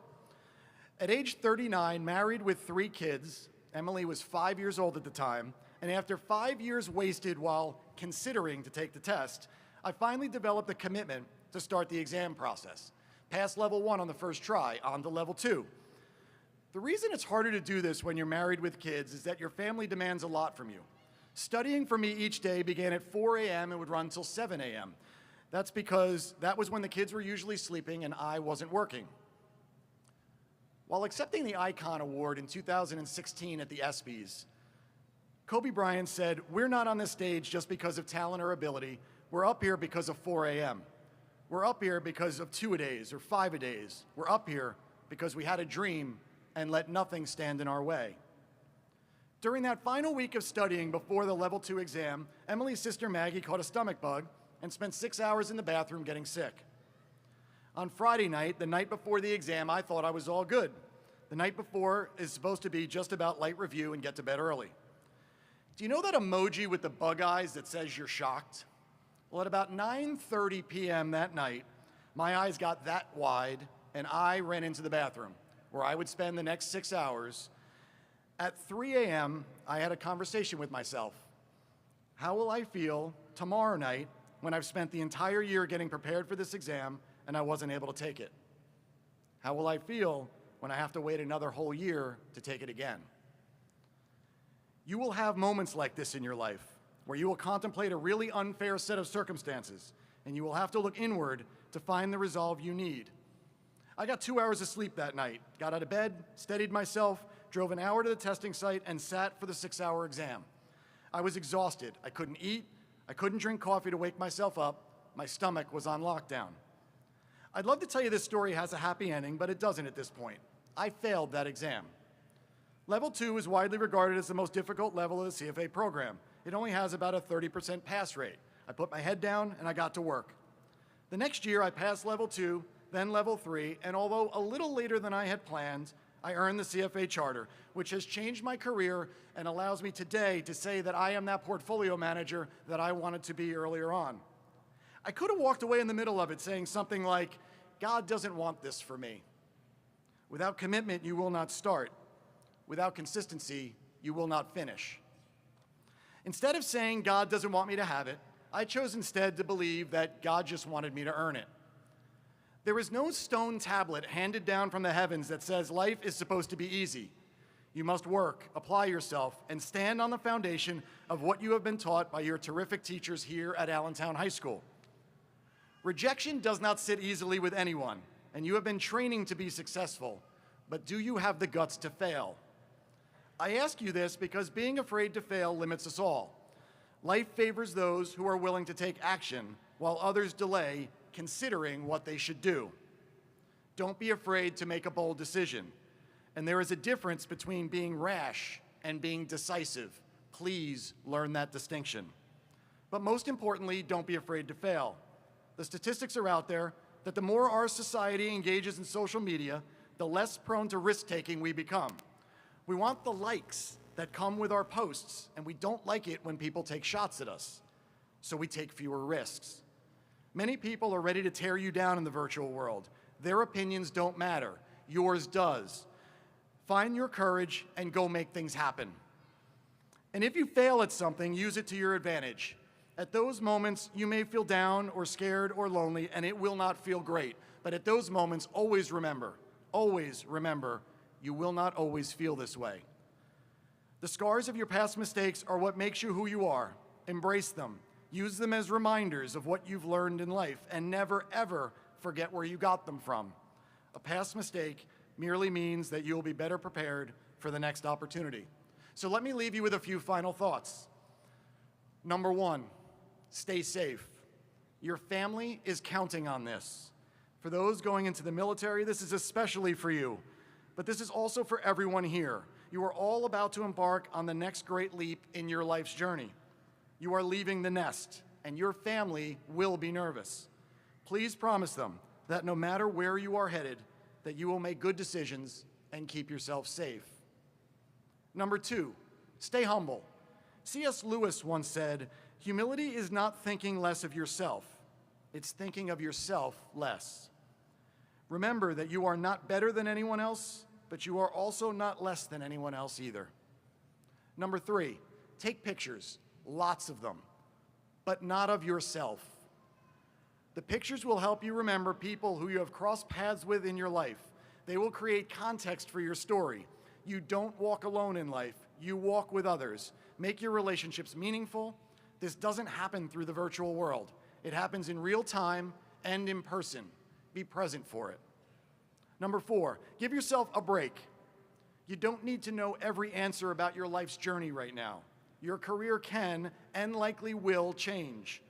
At age 39, married with 3 kids, Emily was 5 years old at the time, and after 5 years wasted while considering to take the test, I finally developed a commitment to start the exam process. Passed level 1 on the first try, on to level 2. The reason it's harder to do this when you're married with kids is that your family demands a lot from you. Studying for me each day began at 4 a.m. and would run till 7 a.m. That's because that was when the kids were usually sleeping and I wasn't working. While accepting the Icon Award in 2016 at the ESPYs, Kobe Bryant said, "We're not on this stage just because of talent or ability. We're up here because of 4 a.m. We're up here because of 2-a-days or 5-a-days. We're up here because we had a dream and let nothing stand in our way." During that final week of studying before the level 2 exam, Emily's sister Maggie caught a stomach bug and spent 6 hours in the bathroom getting sick. On Friday night, the night before the exam, I thought I was all good. The night before is supposed to be just about light review and get to bed early. Do you know that emoji with the bug eyes that says you're shocked? Well, at about 9:30 p.m. that night, my eyes got that wide and I ran into the bathroom, where I would spend the next 6 hours. At 3 a.m., I had a conversation with myself. How will I feel tomorrow night when I've spent the entire year getting prepared for this exam and I wasn't able to take it? How will I feel when I have to wait another whole year to take it again? You will have moments like this in your life where you will contemplate a really unfair set of circumstances and you will have to look inward to find the resolve you need. I got 2 hours of sleep that night, got out of bed, steadied myself, drove an hour to the testing site, and sat for the 6-hour exam. I was exhausted. I couldn't eat. I couldn't drink coffee to wake myself up. My stomach was on lockdown. I'd love to tell you this story has a happy ending, but it doesn't at this point. I failed that exam. Level 2 is widely regarded as the most difficult level of the CFA program. It only has about a 30% pass rate. I put my head down and I got to work. The next year I passed level 2, then level 3, and although a little later than I had planned, I earned the CFA charter, which has changed my career and allows me today to say that I am that portfolio manager that I wanted to be earlier on. I could have walked away in the middle of it saying something like, "God doesn't want this for me." Without commitment, you will not start. Without consistency, you will not finish. Instead of saying God doesn't want me to have it, I chose instead to believe that God just wanted me to earn it. There is no stone tablet handed down from the heavens that says life is supposed to be easy. You must work, apply yourself, and stand on the foundation of what you have been taught by your terrific teachers here at Allentown High School. Rejection does not sit easily with anyone, and you have been training to be successful, but do you have the guts to fail? I ask you this because being afraid to fail limits us all. Life favors those who are willing to take action, while others delay, considering what they should do. Don't be afraid to make a bold decision. And there is a difference between being rash and being decisive. Please learn that distinction. But most importantly, don't be afraid to fail. The statistics are out there that the more our society engages in social media, the less prone to risk-taking we become. We want the likes that come with our posts, and we don't like it when people take shots at us. So we take fewer risks. Many people are ready to tear you down in the virtual world. Their opinions don't matter. Yours does. Find your courage and go make things happen. And if you fail at something, use it to your advantage. At those moments, you may feel down or scared or lonely, and it will not feel great. But at those moments, always remember, you will not always feel this way. The scars of your past mistakes are what makes you who you are. Embrace them. Use them as reminders of what you've learned in life, and never, ever forget where you got them from. A past mistake merely means that you will be better prepared for the next opportunity. So let me leave you with a few final thoughts. Number 1, stay safe. Your family is counting on this. For those going into the military, this is especially for you, but this is also for everyone here. You are all about to embark on the next great leap in your life's journey. You are leaving the nest, and your family will be nervous. Please promise them that no matter where you are headed, that you will make good decisions and keep yourself safe. Number 2, stay humble. C.S. Lewis once said, "Humility is not thinking less of yourself, it's thinking of yourself less." Remember that you are not better than anyone else, but you are also not less than anyone else either. Number 3, take pictures, lots of them, but not of yourself. The pictures will help you remember people who you have crossed paths with in your life. They will create context for your story. You don't walk alone in life, you walk with others. Make your relationships meaningful. This doesn't happen through the virtual world. It happens in real time and in person. Be present for it. Number 4, give yourself a break. You don't need to know every answer about your life's journey right now. Your career can and likely will change.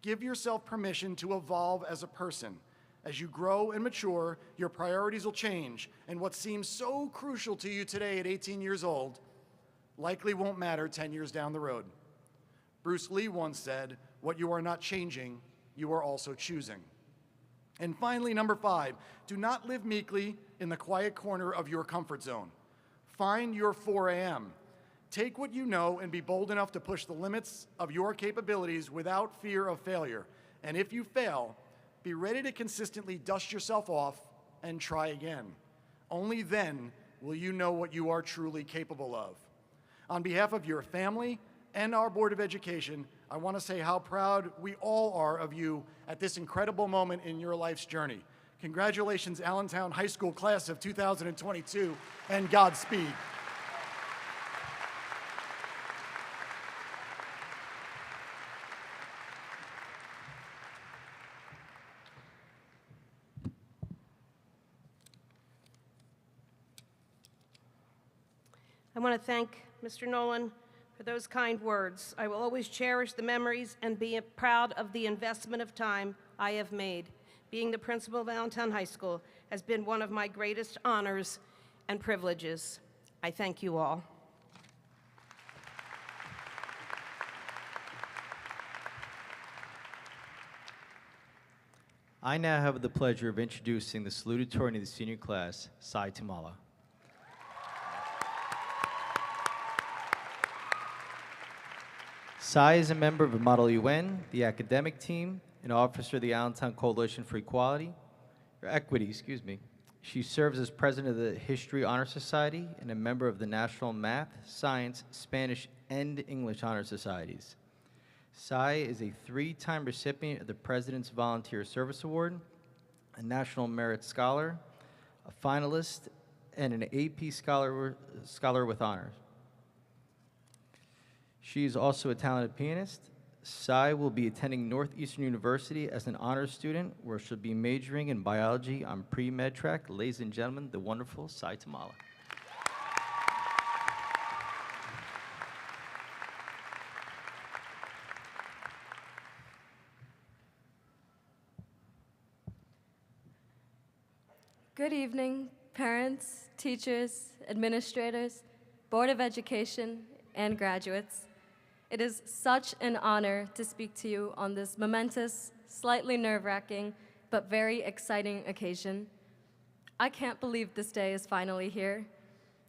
Give yourself permission to evolve as a person. As you grow and mature, your priorities will change, and what seems so crucial to you today at 18 years old likely won't matter 10 years down the road. Bruce Lee once said, "What you are not changing, you are also choosing." And finally, number 5, do not live meekly in the quiet corner of your comfort zone. Find your 4 a.m. Take what you know and be bold enough to push the limits of your capabilities without fear of failure. And if you fail, be ready to consistently dust yourself off and try again. Only then will you know what you are truly capable of. On behalf of your family and our Board of Education, I want to say how proud we all are of you at this incredible moment in your life's journey. Congratulations, Allentown High School class of 2022, and Godspeed. I want to thank Mr. Nolan for those kind words. I will always cherish the memories and be proud of the investment of time I have made. Being the principal of Allentown High School has been one of my greatest honors and privileges. I thank you all. I now have the pleasure of introducing the salutatorian of the senior class, Sai Tamala. Sai is a member of Model UN, the academic team, an officer of the Allentown Coalition for Equity. She serves as president of the History Honor Society and a member of the National Math, Science, Spanish, and English Honor Societies. Sai is a 3-time recipient of the President's Volunteer Service Award, a National Merit Scholar, a finalist, and an AP Scholar with honors. She is also a talented pianist. Sai will be attending Northeastern University as an honors student, where she'll be majoring in biology on pre-med track. Ladies and gentlemen, the wonderful Sai Tamala. Good evening, parents, teachers, administrators, Board of Education, and graduates. It is such an honor to speak to you on this momentous, slightly nerve-wracking, but very exciting occasion. I can't believe this day is finally here.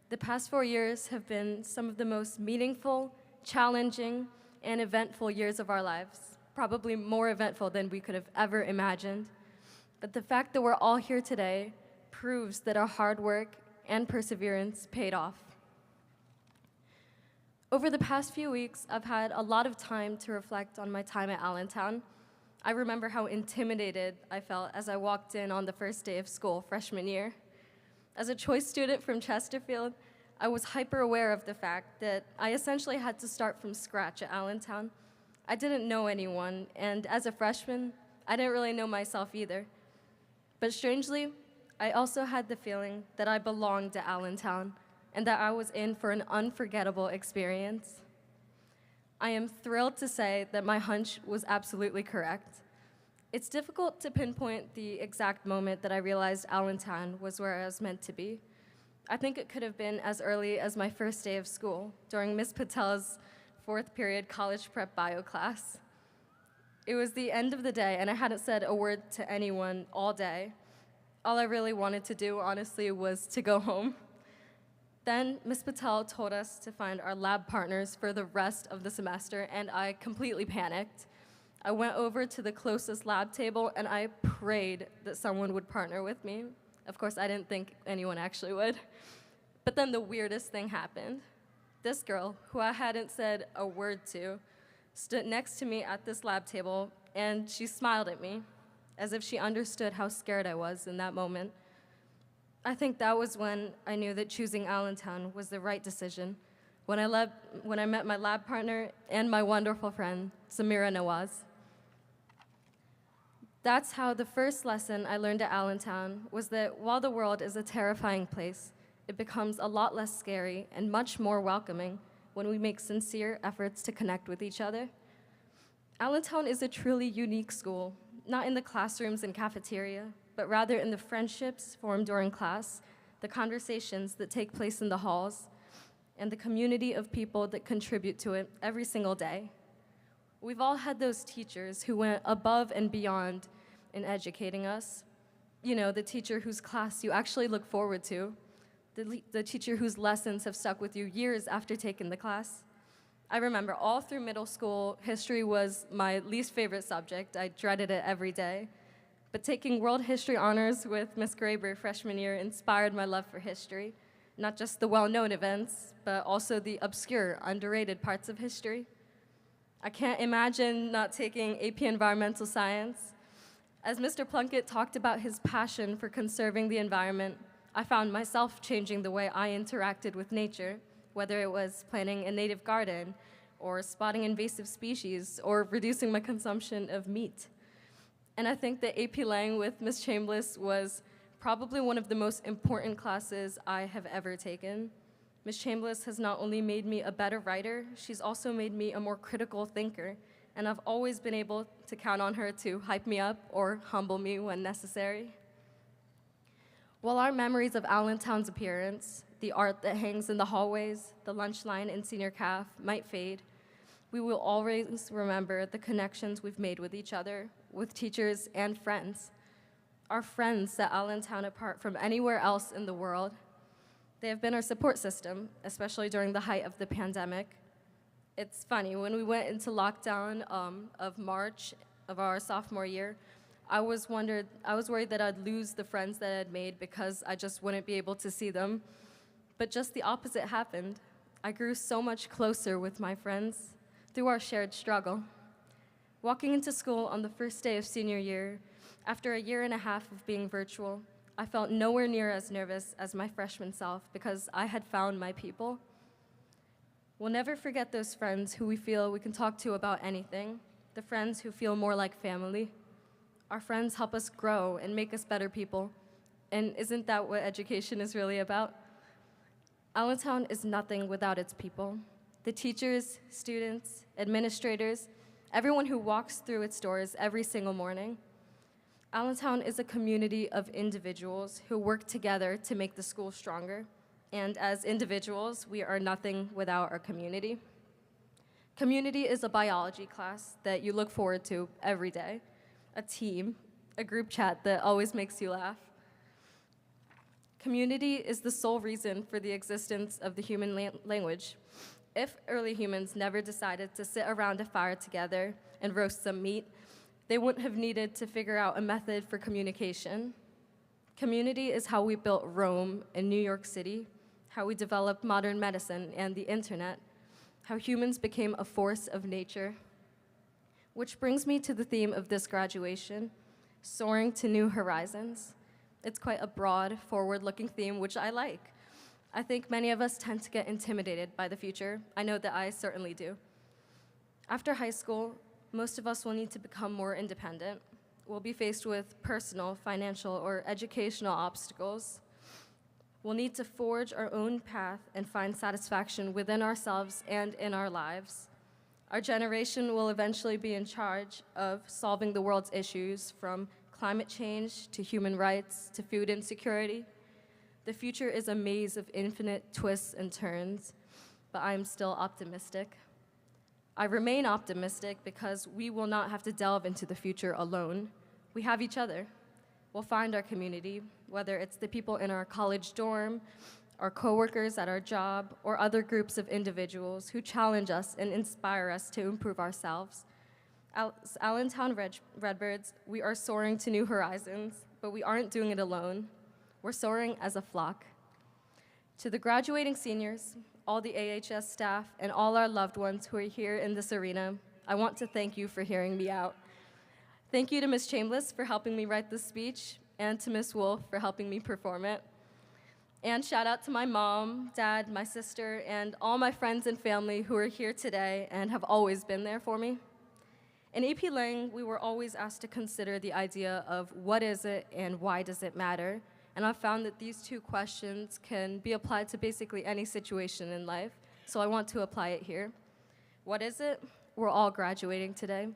The past 4 years have been some of the most meaningful, challenging, and eventful years of our lives, probably more eventful than we could have ever imagined. But the fact that we're all here today proves that our hard work and perseverance paid off. Over the past few weeks, I've had a lot of time to reflect on my time at Allentown. I remember how intimidated I felt as I walked in on the first day of school, freshman year. As a choice student from Chesterfield, I was hyper aware of the fact that I essentially had to start from scratch at Allentown. I didn't know anyone, and as a freshman, I didn't really know myself either. But strangely, I also had the feeling that I belonged to Allentown and that I was in for an unforgettable experience. I am thrilled to say that my hunch was absolutely correct. It's difficult to pinpoint the exact moment that I realized Allentown was where I was meant to be. I think it could have been as early as my first day of school, during Ms. Patel's 4th period college prep bio class. It was the end of the day, and I hadn't said a word to anyone all day. All I really wanted to do, honestly, was to go home. Then Ms. Patel told us to find our lab partners for the rest of the semester, and I completely panicked. I went over to the closest lab table, and I prayed that someone would partner with me. Of course, I didn't think anyone actually would. But then the weirdest thing happened. This girl, who I hadn't said a word to, stood next to me at this lab table, and she smiled at me, as if she understood how scared I was in that moment. I think that was when I knew that choosing Allentown was the right decision, when I met my lab partner and my wonderful friend, Samira Nawaz. That's how the first lesson I learned at Allentown was that while the world is a terrifying place, it becomes a lot less scary and much more welcoming when we make sincere efforts to connect with each other. Allentown is a truly unique school, not in the classrooms and cafeteria, but rather in the friendships formed during class, the conversations that take place in the halls, and the community of people that contribute to it every single day. We've all had those teachers who went above and beyond in educating us. You know, the teacher whose class you actually look forward to, the teacher whose lessons have stuck with you years after taking the class. I remember all through middle school, history was my least favorite subject. I dreaded it every day. But taking world history honors with Miss Graber freshman year inspired my love for history, not just the well-known events, but also the obscure, underrated parts of history. I can't imagine not taking AP Environmental Science. As Mr. Plunkett talked about his passion for conserving the environment, I found myself changing the way I interacted with nature, whether it was planting a native garden, or spotting invasive species, or reducing my consumption of meat. And I think that AP Lang with Ms. Chambliss was probably one of the most important classes I have ever taken. Ms. Chambliss has not only made me a better writer, she's also made me a more critical thinker, and I've always been able to count on her to hype me up or humble me when necessary. While our memories of Allentown's appearance, the art that hangs in the hallways, the lunch line in senior caf might fade, we will always remember the connections we've made with each other, with teachers and friends. Our friends set Allentown apart from anywhere else in the world. They have been our support system, especially during the height of the pandemic. It's funny, when we went into lockdown of March of our sophomore year, I was worried that I'd lose the friends that I had made because I just wouldn't be able to see them. But just the opposite happened. I grew so much closer with my friends through our shared struggle. Walking into school on the first day of senior year, after a year and a half of being virtual, I felt nowhere near as nervous as my freshman self because I had found my people. We'll never forget those friends who we feel we can talk to about anything, the friends who feel more like family. Our friends help us grow and make us better people. And isn't that what education is really about? Allentown is nothing without its people. The teachers, students, administrators, everyone who walks through its doors every single morning. Allentown is a community of individuals who work together to make the school stronger. And as individuals, we are nothing without our community. Community is a biology class that you look forward to every day, a team, a group chat that always makes you laugh. Community is the sole reason for the existence of the human language. If early humans never decided to sit around a fire together and roast some meat, they wouldn't have needed to figure out a method for communication. Community is how we built Rome and New York City, how we developed modern medicine and the internet, how humans became a force of nature. Which brings me to the theme of this graduation, soaring to new horizons. It's quite a broad, forward-looking theme, which I like. I think many of us tend to get intimidated by the future. I know that I certainly do. After high school, most of us will need to become more independent. We'll be faced with personal, financial, or educational obstacles. We'll need to forge our own path and find satisfaction within ourselves and in our lives. Our generation will eventually be in charge of solving the world's issues, from climate change to human rights to food insecurity. The future is a maze of infinite twists and turns, but I am still optimistic. I remain optimistic because we will not have to delve into the future alone. We have each other. We'll find our community, whether it's the people in our college dorm, our coworkers at our job, or other groups of individuals who challenge us and inspire us to improve ourselves. As Allentown Redbirds, we are soaring to new horizons, but we aren't doing it alone. We're soaring as a flock. To the graduating seniors, all the AHS staff, and all our loved ones who are here in this arena, I want to thank you for hearing me out. Thank you to Ms. Chambliss for helping me write this speech, and to Ms. Wolf for helping me perform it. And shout out to my mom, dad, my sister, and all my friends and family who are here today and have always been there for me. In AP Lang, we were always asked to consider the idea of what is it and why does it matter? And I've found that these two questions can be applied to basically any situation in life, so I want to apply it here. What is it? We're all graduating today.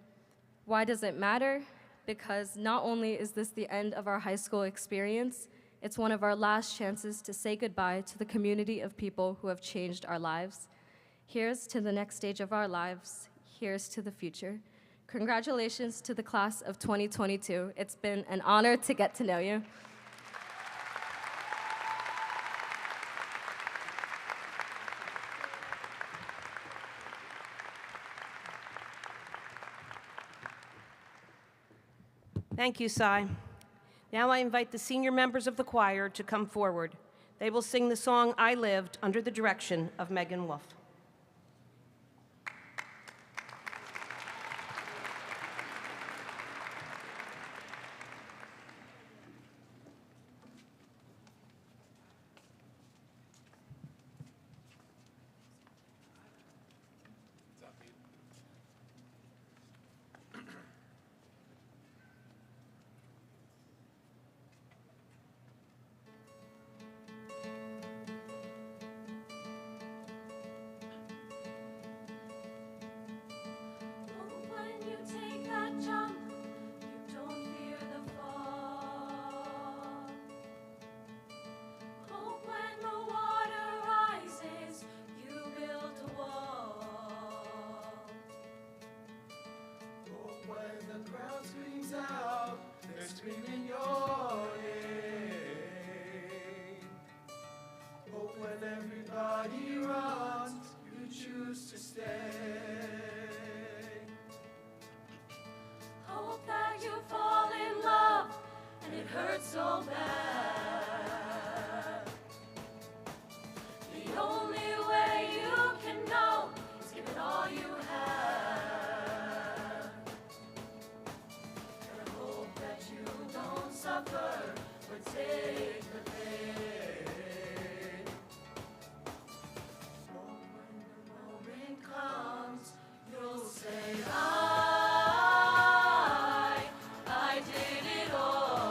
Why does it matter? Because not only is this the end of our high school experience, it's one of our last chances to say goodbye to the community of people who have changed our lives. Here's to the next stage of our lives. Here's to the future. Congratulations to the class of 2022. It's been an honor to get to know you. Thank you, Cy. Now I invite the senior members of the choir to come forward. They will sing the song I Lived under the direction of Megan Wolf. Screaming your name. Hope when everybody runs, you choose to stay. Hope that you fall in love and it hurts so bad. The only way you can know is give it all you have. Suffer or take the pain. But when the moment comes, you'll say, I did it all.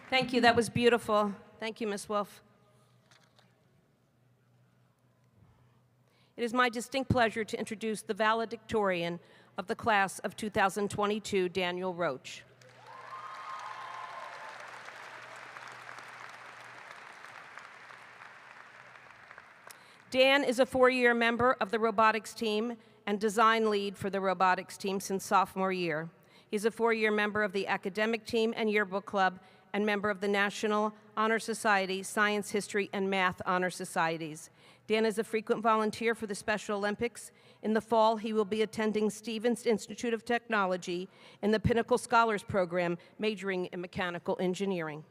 Thank you. That was beautiful. Thank you, Ms. Wolf. It is my distinct pleasure to introduce the valedictorian of the class of 2022, Daniel Roach. Dan is a four-year member of the robotics team and design lead for the robotics team since sophomore year. He's a four-year member of the academic team and yearbook club and member of the National Honor Society, Science, History, and Math Honor Societies. Dan is a frequent volunteer for the Special Olympics. In the fall, he will be attending Stevens Institute of Technology in the Pinnacle Scholars Program, majoring in mechanical engineering.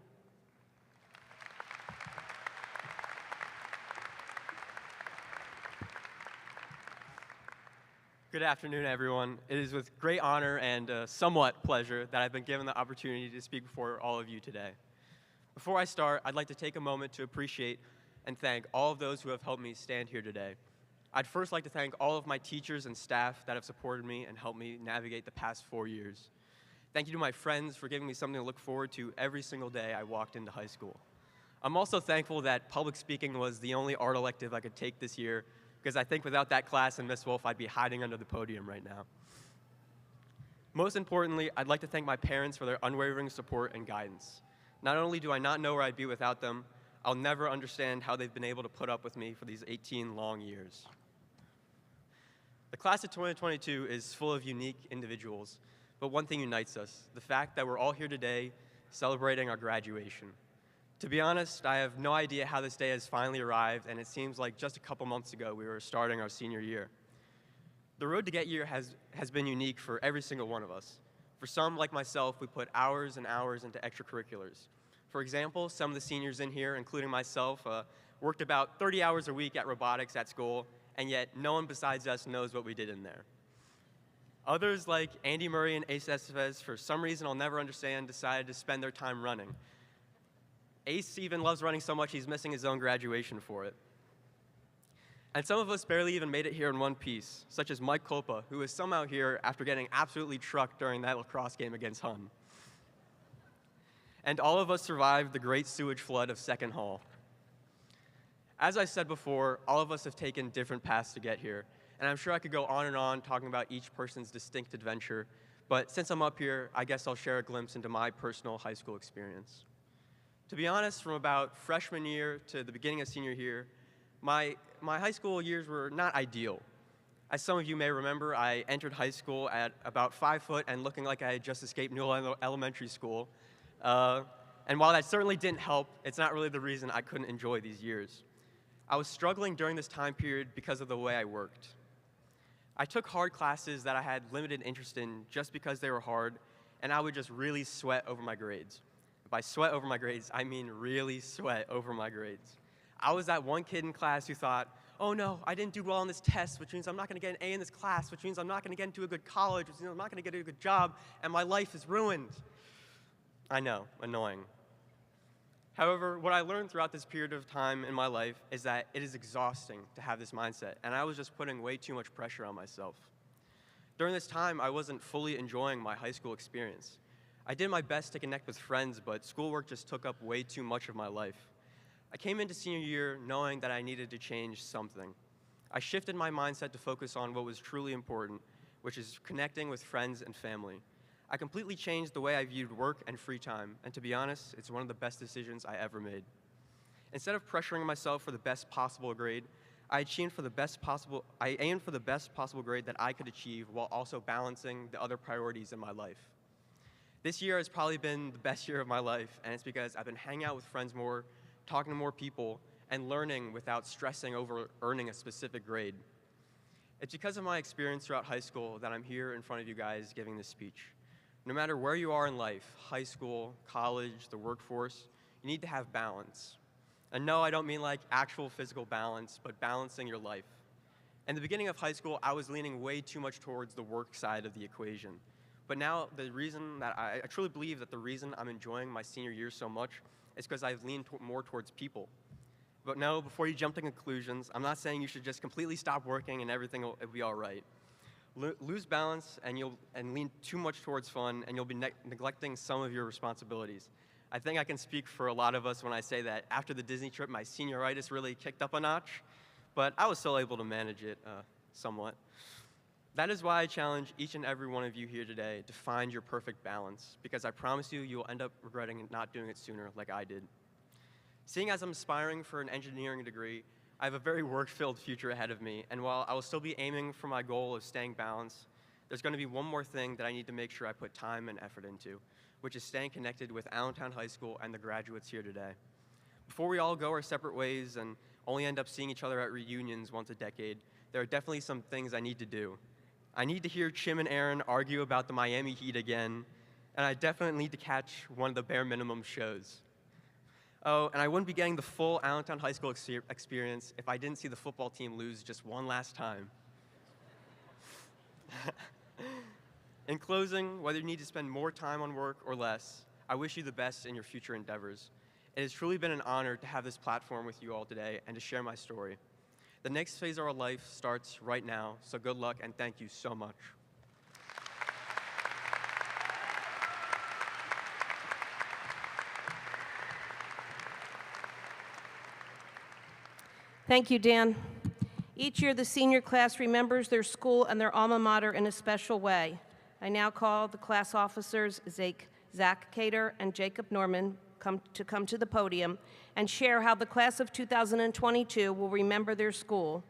Good afternoon, everyone. It is with great honor and somewhat pleasure that I've been given the opportunity to speak before all of you today. Before I start, I'd like to take a moment to appreciate and thank all of those who have helped me stand here today. I'd first like to thank all of my teachers and staff that have supported me and helped me navigate the past 4 years. Thank you to my friends for giving me something to look forward to every single day I walked into high school. I'm also thankful that public speaking was the only art elective I could take this year, because I think without that class and Miss Wolf, I'd be hiding under the podium right now. Most importantly, I'd like to thank my parents for their unwavering support and guidance. Not only do I not know where I'd be without them, I'll never understand how they've been able to put up with me for these 18 long years. The class of 2022 is full of unique individuals, but one thing unites us, the fact that we're all here today celebrating our graduation. To be honest, I have no idea how this day has finally arrived, and it seems like just a couple months ago we were starting our senior year. The road to get here has been unique for every single one of us. For some, like myself, we put hours and hours into extracurriculars. For example, some of the seniors in here, including myself, worked about 30 hours a week at robotics at school, and yet no one besides us knows what we did in there. Others, like Andy Murray and Ace Estevez, for some reason I'll never understand, decided to spend their time running. Ace even loves running so much he's missing his own graduation for it. And some of us barely even made it here in one piece, such as Mike Kolpa, who is somehow here after getting absolutely trucked during that lacrosse game against Hun. And all of us survived the great sewage flood of Second Hall. As I said before, all of us have taken different paths to get here, and I'm sure I could go on and on talking about each person's distinct adventure, but since I'm up here, I guess I'll share a glimpse into my personal high school experience. To be honest, from about freshman year to the beginning of senior year, my high school years were not ideal. As some of you may remember, I entered high school at about 5 foot and looking like I had just escaped Newell Elementary School. And while that certainly didn't help, it's not really the reason I couldn't enjoy these years. I was struggling during this time period because of the way I worked. I took hard classes that I had limited interest in just because they were hard, and I would just really sweat over my grades. By sweat over my grades, I mean really sweat over my grades. I was that one kid in class who thought, oh no, I didn't do well on this test, which means I'm not gonna get an A in this class, which means I'm not gonna get into a good college, which means I'm not gonna get a good job, and my life is ruined. I know, annoying. However, what I learned throughout this period of time in my life is that it is exhausting to have this mindset, and I was just putting way too much pressure on myself. During this time, I wasn't fully enjoying my high school experience. I did my best to connect with friends, but schoolwork just took up way too much of my life. I came into senior year knowing that I needed to change something. I shifted my mindset to focus on what was truly important, which is connecting with friends and family. I completely changed the way I viewed work and free time, and to be honest, it's one of the best decisions I ever made. Instead of pressuring myself for the best possible grade, I aimed for the best possible grade that I could achieve while also balancing the other priorities in my life. This year has probably been the best year of my life, and it's because I've been hanging out with friends more, talking to more people, and learning without stressing over earning a specific grade. It's because of my experience throughout high school that I'm here in front of you guys giving this speech. No matter where you are in life, high school, college, the workforce, you need to have balance. And no, I don't mean like actual physical balance, but balancing your life. In the beginning of high school, I was leaning way too much towards the work side of the equation. But now, the reason that I truly believe that the reason I'm enjoying my senior year so much is because I've leaned more towards people. But no, before you jump to conclusions, I'm not saying you should just completely stop working and everything will be all right. Lose balance and lean too much towards fun, and you'll be neglecting some of your responsibilities. I think I can speak for a lot of us when I say that after the Disney trip, my senioritis really kicked up a notch, but I was still able to manage it somewhat. That is why I challenge each and every one of you here today to find your perfect balance, because I promise you, you will end up regretting not doing it sooner like I did. Seeing as I'm aspiring for an engineering degree, I have a very work-filled future ahead of me, and while I will still be aiming for my goal of staying balanced, there's going to be one more thing that I need to make sure I put time and effort into, which is staying connected with Allentown High School and the graduates here today. Before we all go our separate ways and only end up seeing each other at reunions once a decade, there are definitely some things I need to do. I need to hear Chim and Aaron argue about the Miami Heat again, and I definitely need to catch one of the bare minimum shows. Oh, and I wouldn't be getting the full Allentown High School experience if I didn't see the football team lose just one last time. In closing, whether you need to spend more time on work or less, I wish you the best in your future endeavors. It has truly been an honor to have this platform with you all today and to share my story. The next phase of our life starts right now, so good luck and thank you so much. Thank you, Dan. Each year, the senior class remembers their school and their alma mater in a special way. I now call the class officers Zach Cater and Jacob Norman to come to the podium and share how the class of 2022 will remember their school.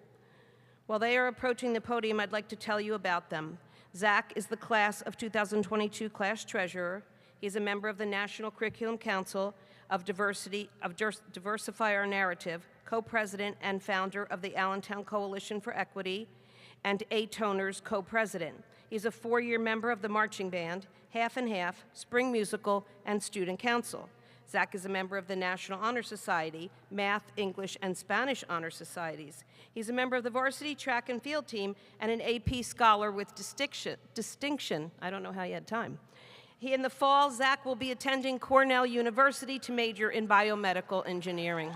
While they are approaching the podium, I'd like to tell you about them. Zach is the class of 2022 class treasurer. He is a member of the National Curriculum Council of Diversify Our Narrative, co-president and founder of the Allentown Coalition for Equity, and A-Toners co-president. He's a 4-year member of the marching band, Half and Half, Spring Musical, and Student Council. Zach is a member of the National Honor Society, Math, English, and Spanish Honor Societies. He's a member of the varsity track and field team and an AP scholar with distinction. I don't know how you had time. In the fall, Zach will be attending Cornell University to major in biomedical engineering.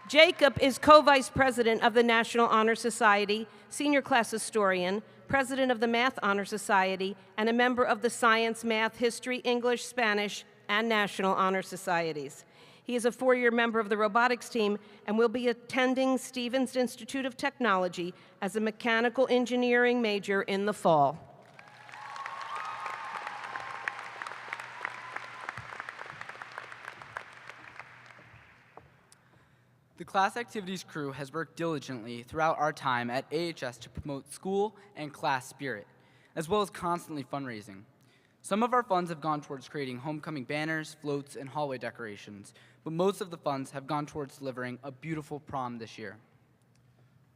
Jacob is co-vice president of the National Honor Society, senior class historian, president of the Math Honor Society, and a member of the Science, Math, History, English, Spanish, and National Honor Societies. He is a 4-year member of the robotics team and will be attending Stevens Institute of Technology as a mechanical engineering major in the fall. The class activities crew has worked diligently throughout our time at AHS to promote school and class spirit, as well as constantly fundraising. Some of our funds have gone towards creating homecoming banners, floats, and hallway decorations, but most of the funds have gone towards delivering a beautiful prom this year.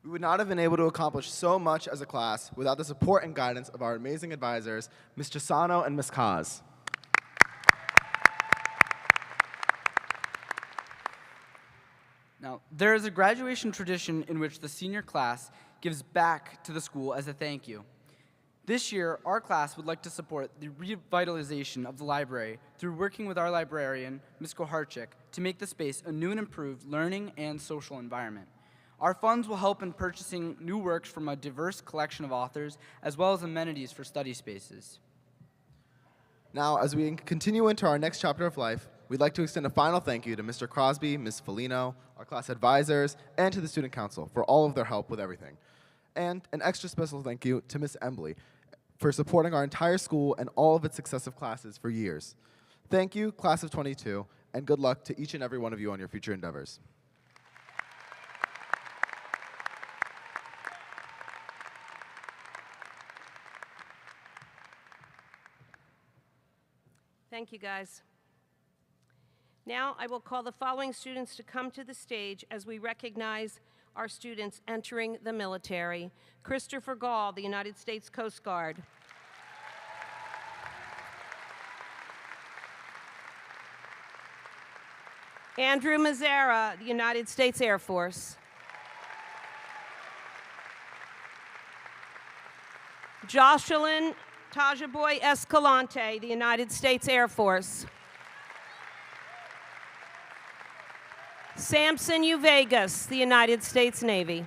We would not have been able to accomplish so much as a class without the support and guidance of our amazing advisors, Ms. Chisano and Ms. Kaz. Now, there is a graduation tradition in which the senior class gives back to the school as a thank you. This year, our class would like to support the revitalization of the library through working with our librarian, Ms. Koharchik, to make the space a new and improved learning and social environment. Our funds will help in purchasing new works from a diverse collection of authors, as well as amenities for study spaces. Now, as we continue into our next chapter of life, we'd like to extend a final thank you to Mr. Crosby, Ms. Felino, our class advisors, and to the Student Council for all of their help with everything. And an extra special thank you to Ms. Embley for supporting our entire school and all of its successive classes for years. Thank you, class of 22, and good luck to each and every one of you on your future endeavors. Thank you, guys. Now I will call the following students to come to the stage as we recognize our students entering the military. Christopher Gall, the United States Coast Guard. Andrew Mazzara, the United States Air Force. Jocelyn Tajaboy Escalante, the United States Air Force. Samson U. Vegas, the United States Navy.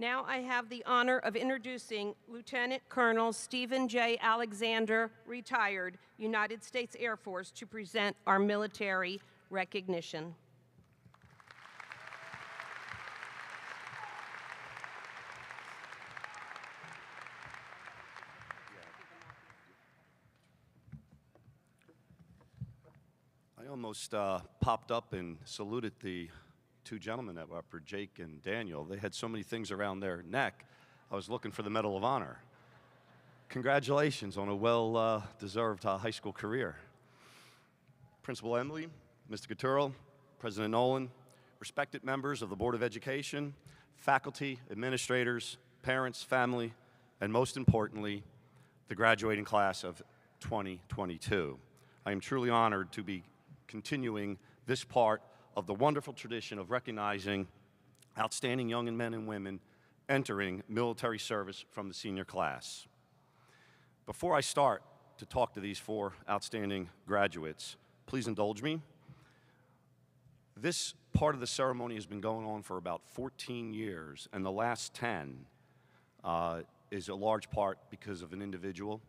Now I have the honor of introducing Lieutenant Colonel Stephen J. Alexander, retired, United States Air Force, to present our military recognition. I almost popped up and saluted the two gentlemen that were up for Jake and Daniel. They had so many things around their neck, I was looking for the Medal of Honor. Congratulations on a well-deserved high school career. Principal Emily, Mr. Gatturo, President Nolan, respected members of the Board of Education, faculty, administrators, parents, family, and most importantly, the graduating class of 2022. I am truly honored to be continuing this part of the wonderful tradition of recognizing outstanding young men and women entering military service from the senior class. Before I start to talk to these four outstanding graduates, please indulge me. This part of the ceremony has been going on for about 14 years, and the last 10 is a large part because of an individual.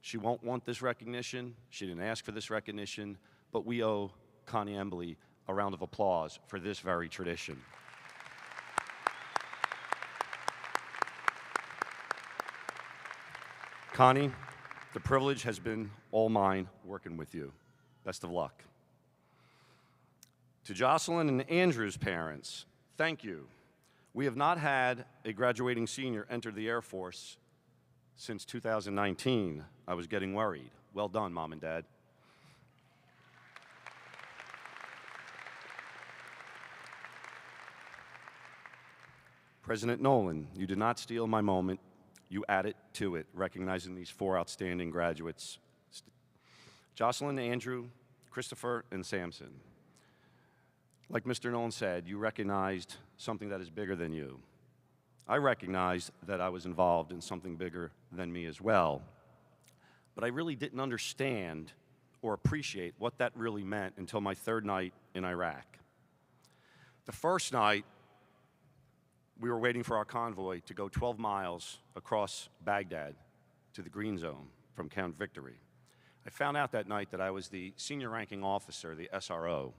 She won't want this recognition. She didn't ask for this recognition, but we owe Connie Embley a round of applause for this very tradition. Connie, the privilege has been all mine working with you. Best of luck. To Jocelyn and Andrew's parents, thank you. We have not had a graduating senior enter the Air Force since 2019. I was getting worried. Well done, Mom and Dad. President Nolan, you did not steal my moment. You added to it, recognizing these four outstanding graduates. Jocelyn, Andrew, Christopher, and Samson. Like Mr. Nolan said, you recognized something that is bigger than you. I recognized that I was involved in something bigger than me as well, but I really didn't understand or appreciate what that really meant until my third night in Iraq. The first night, we were waiting for our convoy to go 12 miles across Baghdad to the Green Zone from Camp Victory. I found out that night that I was the senior ranking officer, the SRO,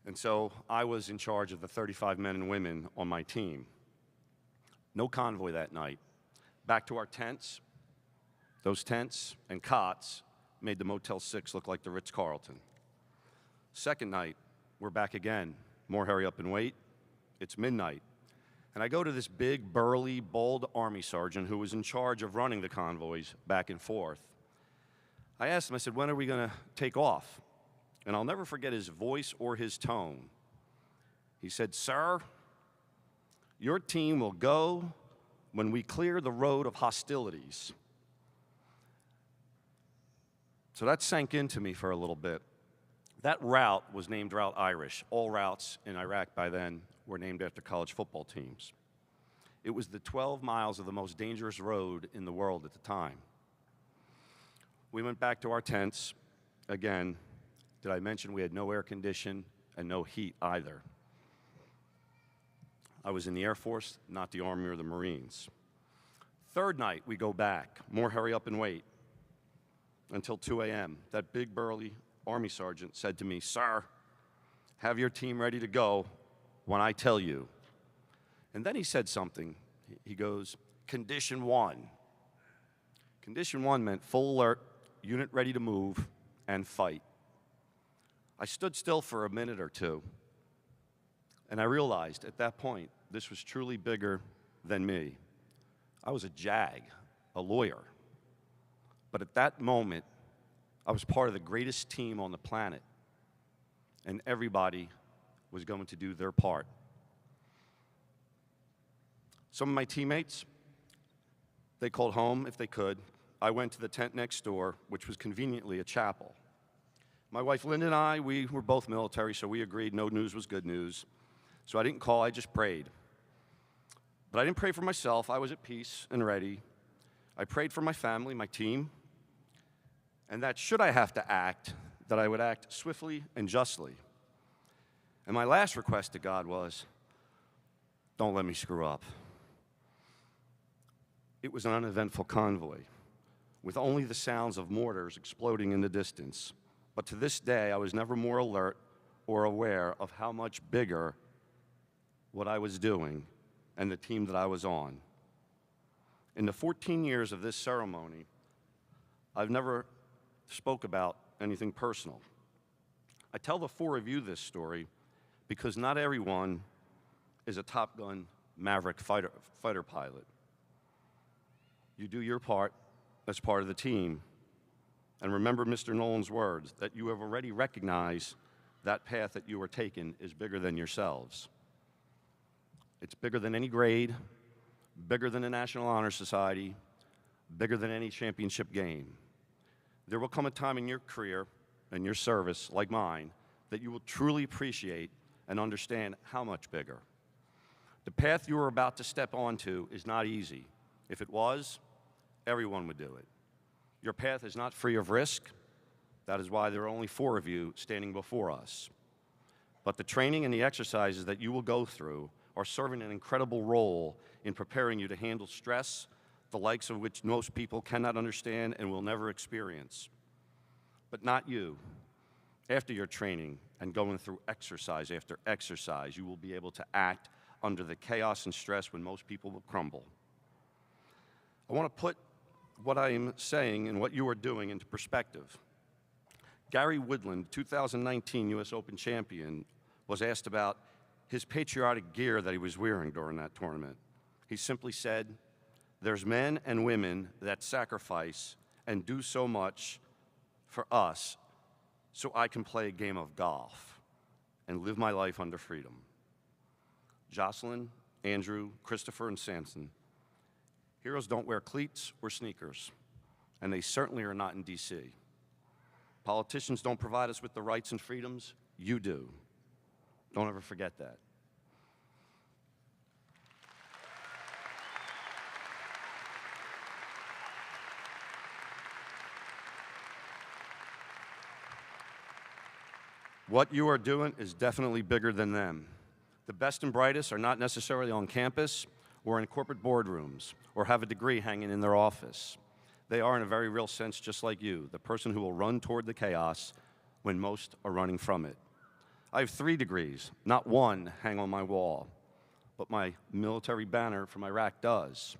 and so I was in charge of the 35 men and women on my team. No convoy that night. Back to our tents. Those tents and cots made the Motel 6 look like the Ritz-Carlton. Second night, we're back again. More hurry up and wait. It's midnight. And I go to this big, burly, bold Army sergeant who was in charge of running the convoys back and forth. I asked him, I said, when are we going to take off? And I'll never forget his voice or his tone. He said, sir, your team will go when we clear the road of hostilities. So that sank into me for a little bit. That route was named Route Irish. All routes in Iraq by then were named after college football teams. It was the 12 miles of the most dangerous road in the world at the time. We went back to our tents. Again, did I mention we had no air condition and no heat either? I was in the Air Force, not the Army or the Marines. Third night, we go back. More hurry up and wait until 2 a.m. That big, burly Army sergeant said to me, sir, have your team ready to go when I tell you. And then he said something. He goes, condition 1. Condition 1 meant full alert, unit ready to move, and fight. I stood still for a minute or two, and I realized at that point this was truly bigger than me. I was a JAG, a lawyer. But at that moment, I was part of the greatest team on the planet, and everybody was going to do their part. Some of my teammates, they called home if they could. I went to the tent next door, which was conveniently a chapel. My wife Linda and I, we were both military, so we agreed no news was good news. So I didn't call, I just prayed. But I didn't pray for myself. I was at peace and ready. I prayed for my family, my team, and that should I have to act, that I would act swiftly and justly. And my last request to God was, don't let me screw up. It was an uneventful convoy, with only the sounds of mortars exploding in the distance. But to this day, I was never more alert or aware of how much bigger what I was doing and the team that I was on. In the 14 years of this ceremony, I've never spoke about anything personal. I tell the four of you this story because not everyone is a Top Gun Maverick fighter pilot. You do your part as part of the team. And remember Mr. Nolan's words, that you have already recognized that path that you are taking is bigger than yourselves. It's bigger than any grade, bigger than the National Honor Society, bigger than any championship game. There will come a time in your career and your service, like mine, that you will truly appreciate and understand how much bigger. The path you are about to step onto is not easy. If it was, everyone would do it. Your path is not free of risk. That is why there are only four of you standing before us. But the training and the exercises that you will go through are serving an incredible role in preparing you to handle stress, the likes of which most people cannot understand and will never experience. But not you. After your training and going through exercise after exercise, you will be able to act under the chaos and stress when most people will crumble. I want to put what I am saying and what you are doing into perspective. Gary Woodland, 2019 U.S. Open champion, was asked about his patriotic gear that he was wearing during that tournament. He simply said, "There's men and women that sacrifice and do so much for us so I can play a game of golf and live my life under freedom." Jocelyn, Andrew, Christopher, and Samson. Heroes don't wear cleats or sneakers, and they certainly are not in D.C. Politicians don't provide us with the rights and freedoms. You do. Don't ever forget that. What you are doing is definitely bigger than them. The best and brightest are not necessarily on campus or in corporate boardrooms or have a degree hanging in their office. They are, in a very real sense, just like you, the person who will run toward the chaos when most are running from it. I have 3 degrees, not one hang on my wall, but my military banner from Iraq does.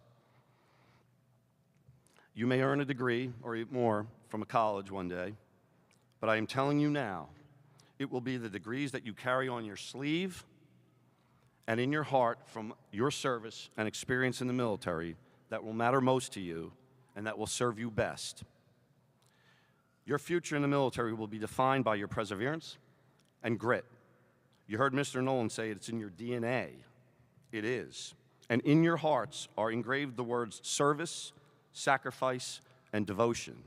You may earn a degree or more from a college one day, but I am telling you now, it will be the degrees that you carry on your sleeve and in your heart from your service and experience in the military that will matter most to you and that will serve you best. Your future in the military will be defined by your perseverance and grit. You heard Mr. Nolan say it's in your DNA. It is. And in your hearts are engraved the words service, sacrifice, and devotion.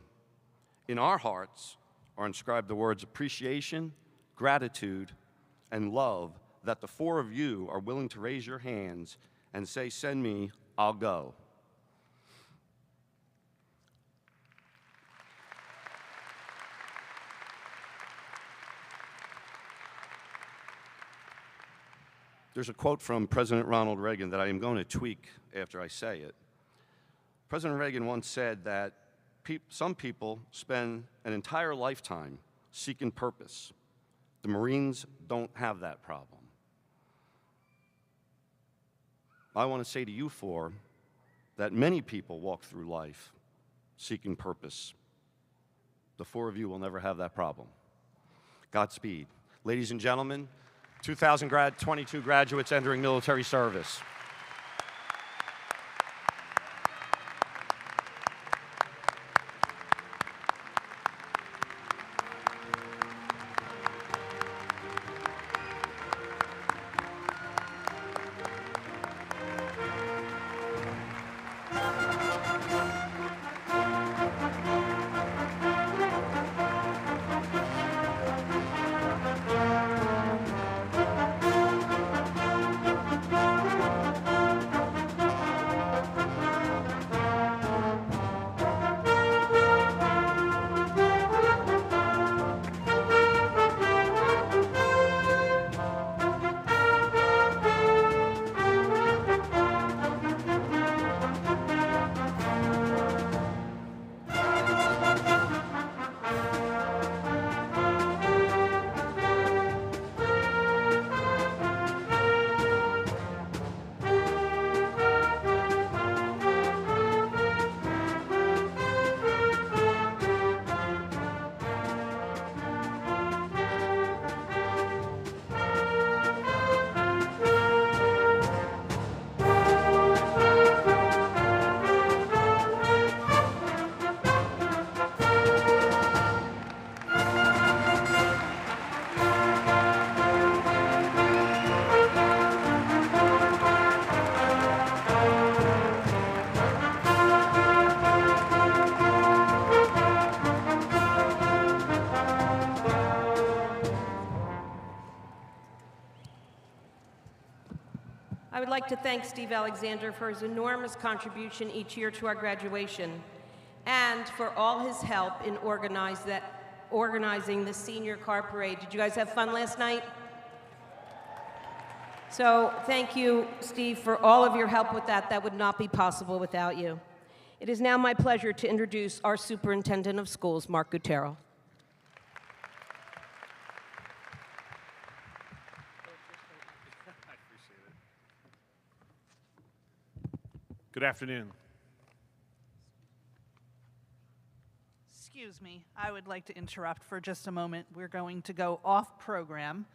In our hearts are inscribed the words appreciation, gratitude, and love that the 4 of you are willing to raise your hands and say, "Send me, I'll go." There's a quote from President Ronald Reagan that I am going to tweak after I say it. President Reagan once said that some people spend an entire lifetime seeking purpose. The Marines don't have that problem. I want to say to you 4 that many people walk through life seeking purpose. The 4 of you will never have that problem. Godspeed. Ladies and gentlemen, 2022 graduates entering military service. I would like to thank Steve Alexander for his enormous contribution each year to our graduation and for all his help in organizing the senior car parade. Did you guys have fun last night? So thank you, Steve, for all of your help with that. That would not be possible without you. It is now my pleasure to introduce our Superintendent of Schools, Mark Gutero. Good afternoon. Excuse me, I would like to interrupt for just a moment. We're going to go off program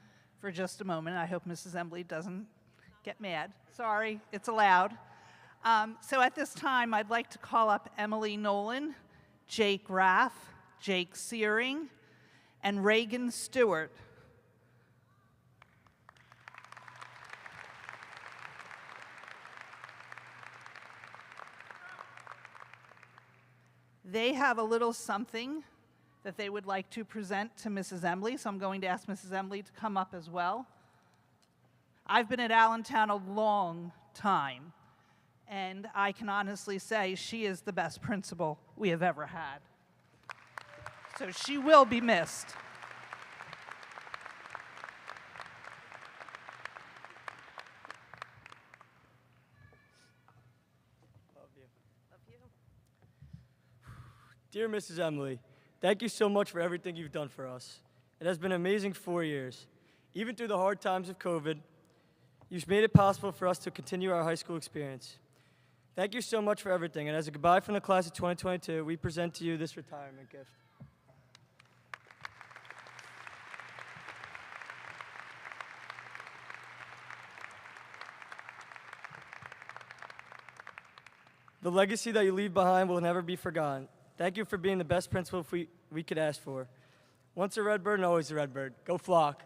for just a moment. I hope Mrs. Embley doesn't get mad. Sorry, it's allowed. So at this time, I'd like to call up Emily Nolan, Jake Raff, Jake Searing, and Reagan Stewart. They have a little something that they would like to present to Mrs. Embley, so I'm going to ask Mrs. Embley to come up as well. I've been at Allentown a long time, and I can honestly say she is the best principal we have ever had. So she will be missed. Dear Mrs. Embley, thank you so much for everything you've done for us. It has been an amazing 4 years. Even through the hard times of COVID, you've made it possible for us to continue our high school experience. Thank you so much for everything, and as a goodbye from the class of 2022, we present to you this retirement gift. The legacy that you leave behind will never be forgotten. Thank you for being the best principal we could ask for. Once a Redbird and always a Redbird. Go Flock.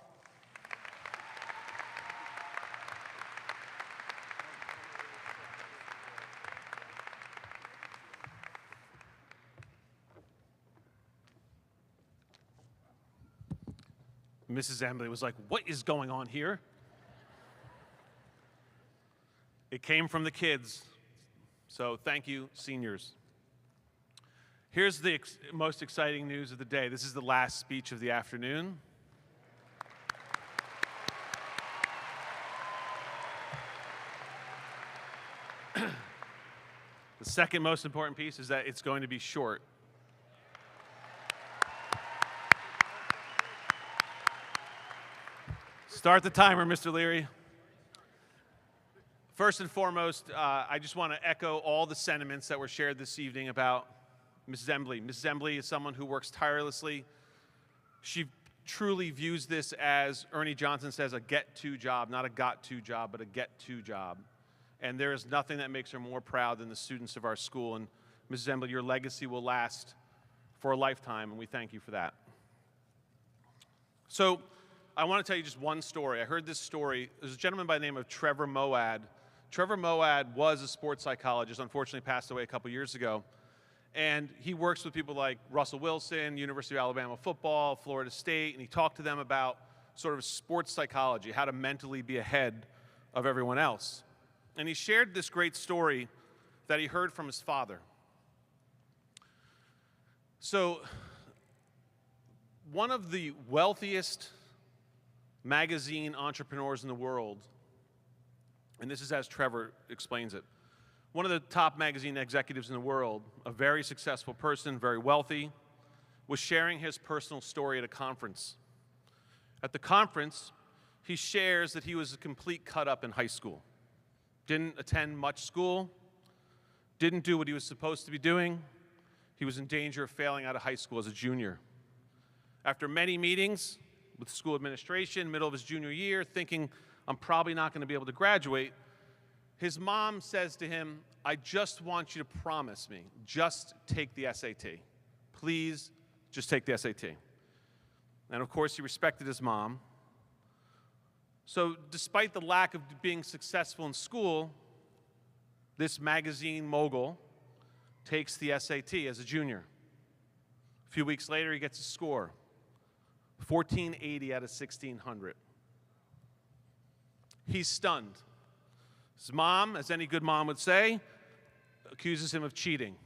Mrs. Embley was like, "What is going on here?" It came from the kids. So thank you, seniors. Here's the most exciting news of the day. This is the last speech of the afternoon. The second most important piece is that it's going to be short. Start the timer, Mr. Leary. First and foremost, I just want to echo all the sentiments that were shared this evening about Mrs. Embley. Mrs. Embley is someone who works tirelessly. She truly views this as, Ernie Johnson says, a get-to job, not a got-to job, but a get-to job. And there is nothing that makes her more proud than the students of our school. And Mrs. Embley, your legacy will last for a lifetime, and we thank you for that. So I want to tell you just one story. I heard this story. There's a gentleman by the name of Trevor Moad. Trevor Moad was a sports psychologist, unfortunately passed away a couple years ago. And he works with people like Russell Wilson, University of Alabama football, Florida State, and he talked to them about sort of sports psychology, how to mentally be ahead of everyone else. And he shared this great story that he heard from his father. So, one of the wealthiest magazine entrepreneurs in the world, and this is as Trevor explains it, one of the top magazine executives in the world, a very successful person, very wealthy, was sharing his personal story at a conference. At the conference, he shares that he was a complete cut-up in high school. Didn't attend much school, didn't do what he was supposed to be doing. He was in danger of failing out of high school as a junior. After many meetings with school administration, middle of his junior year, thinking, I'm probably not going to be able to graduate, his mom says to him, I just want you to promise me, just take the SAT. Please, just take the SAT. And of course, he respected his mom. So despite the lack of being successful in school, this magazine mogul takes the SAT as a junior. A few weeks later, he gets a score, 1480 out of 1600. He's stunned. His mom, as any good mom would say, accuses him of cheating.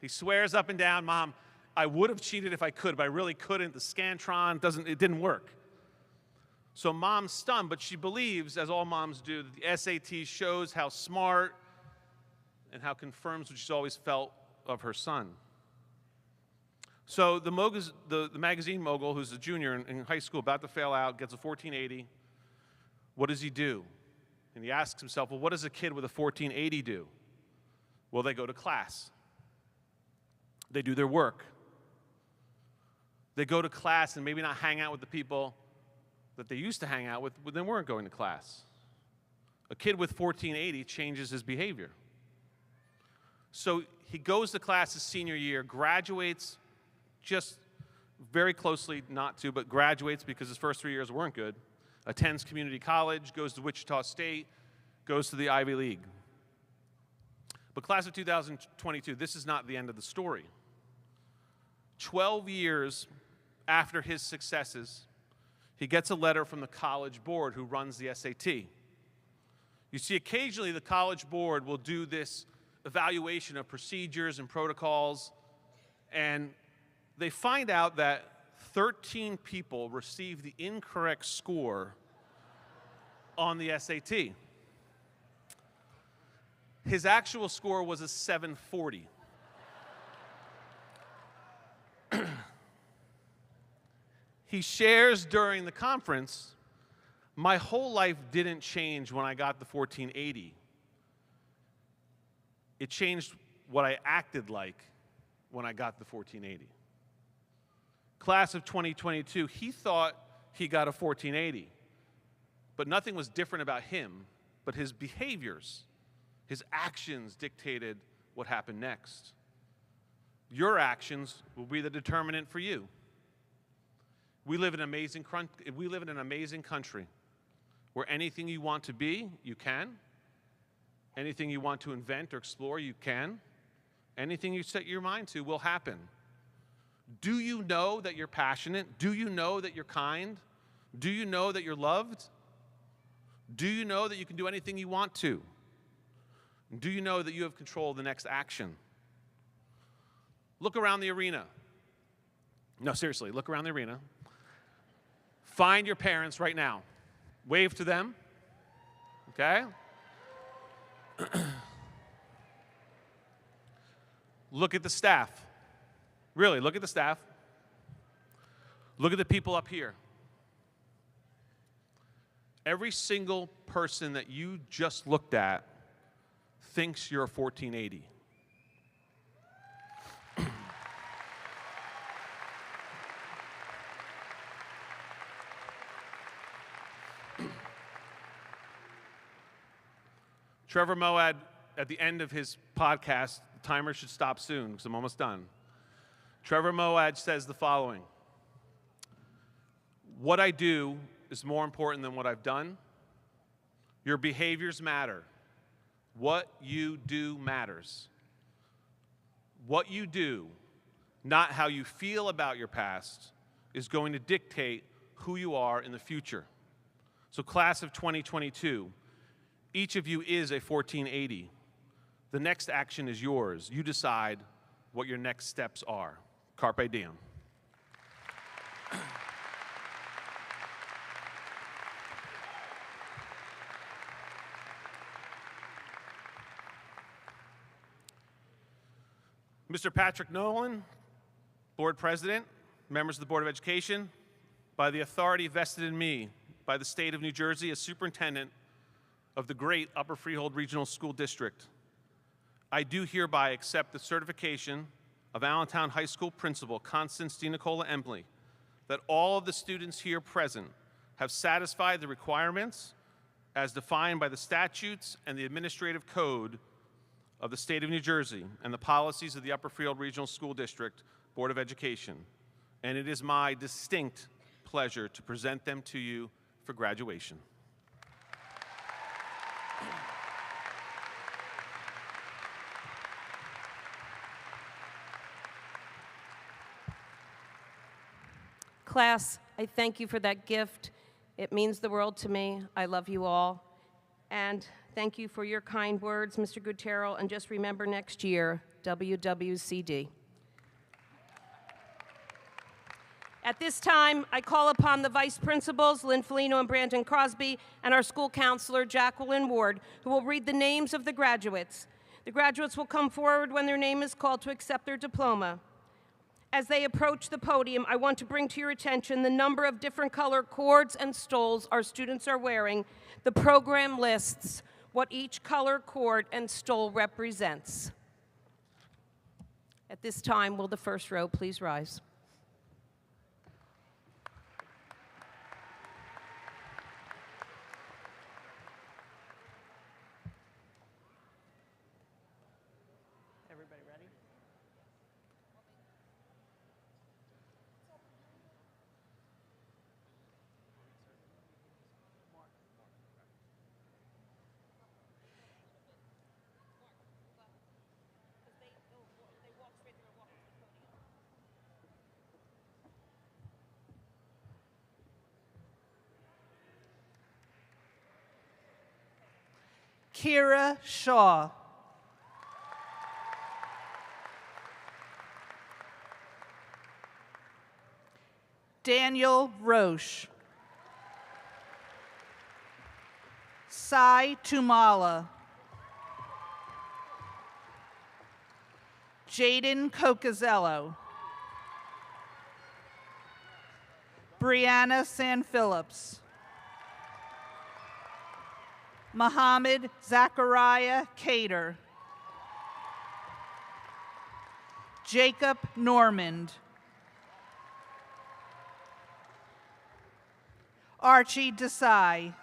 He swears up and down, Mom, I would have cheated if I could, but I really couldn't. The Scantron, it didn't work. So Mom's stunned, but she believes, as all moms do, that the SAT shows how smart and how confirms what she's always felt of her son. So the magazine mogul, who's a junior in high school, about to fail out, gets a 1480. What does he do? And he asks himself, well, what does a kid with a 1480 do? Well, they go to class. They do their work. They go to class and maybe not hang out with the people that they used to hang out with when they weren't going to class. A kid with 1480 changes his behavior. So he goes to class his senior year, graduates just very closely not to, but graduates because his first 3 years weren't good, attends community college, goes to Wichita State, goes to the Ivy League. But class of 2022, this is not the end of the story. 12 years after his successes, he gets a letter from the college board who runs the SAT. You see, occasionally the college board will do this evaluation of procedures and protocols, and they find out that 13 people received the incorrect score on the SAT. His actual score was a 740. He shares during the conference, my whole life didn't change when I got the 1480. It changed what I acted like when I got the 1480. Class of 2022, he thought he got a 1480, but nothing was different about him, but his behaviors, his actions dictated what happened next. Your actions will be the determinant for you. We live in an amazing country where anything you want to be, you can. Anything you want to invent or explore, you can. Anything you set your mind to will happen. Do you know that you're passionate? Do you know that you're kind? Do you know that you're loved? Do you know that you can do anything you want to? Do you know that you have control of the next action? Look around the arena. No, seriously, look around the arena. Find your parents right now. Wave to them, okay? Look at the staff. Really, look at the staff. Look at the people up here. Every single person that you just looked at thinks you're a 1480. Trevor Moad, at the end of his podcast, the timer should stop soon because I'm almost done. Trevor Moad says the following: what I do is more important than what I've done. Your behaviors matter. What you do matters. What you do, not how you feel about your past, is going to dictate who you are in the future. So class of 2022, each of you is a 1480. The next action is yours. You decide what your next steps are. Carpe diem. Mr. Patrick Nolan, Board President, members of the Board of Education, by the authority vested in me by the state of New Jersey as Superintendent of the great Upper Freehold Regional School District, I do hereby accept the certification of Allentown High School Principal Constance DiNicola Embley that all of the students here present have satisfied the requirements as defined by the statutes and the administrative code of the state of New Jersey and the policies of the Upper Freehold Regional School District Board of Education. And it is my distinct pleasure to present them to you for graduation. Class, I thank you for that gift. It means the world to me. I love you all. And thank you for your kind words, Mr. Gutierrez, and just remember next year, WWCD. At this time, I call upon the vice principals, Lynn Felino and Brandon Crosby, and our school counselor, Jacqueline Ward, who will read the names of the graduates. The graduates will come forward when their name is called to accept their diploma. As they approach the podium, I want to bring to your attention the number of different color cords and stoles our students are wearing. The program lists what each color cord and stole represents. At this time, will the first row please rise? Everybody ready? Kira Shaw. Daniel Roche. Sai Tumala. Jaden Cocazello. Brianna San Phillips. Mohammed Zachariah Cater. Jacob Normand. Archie Desai.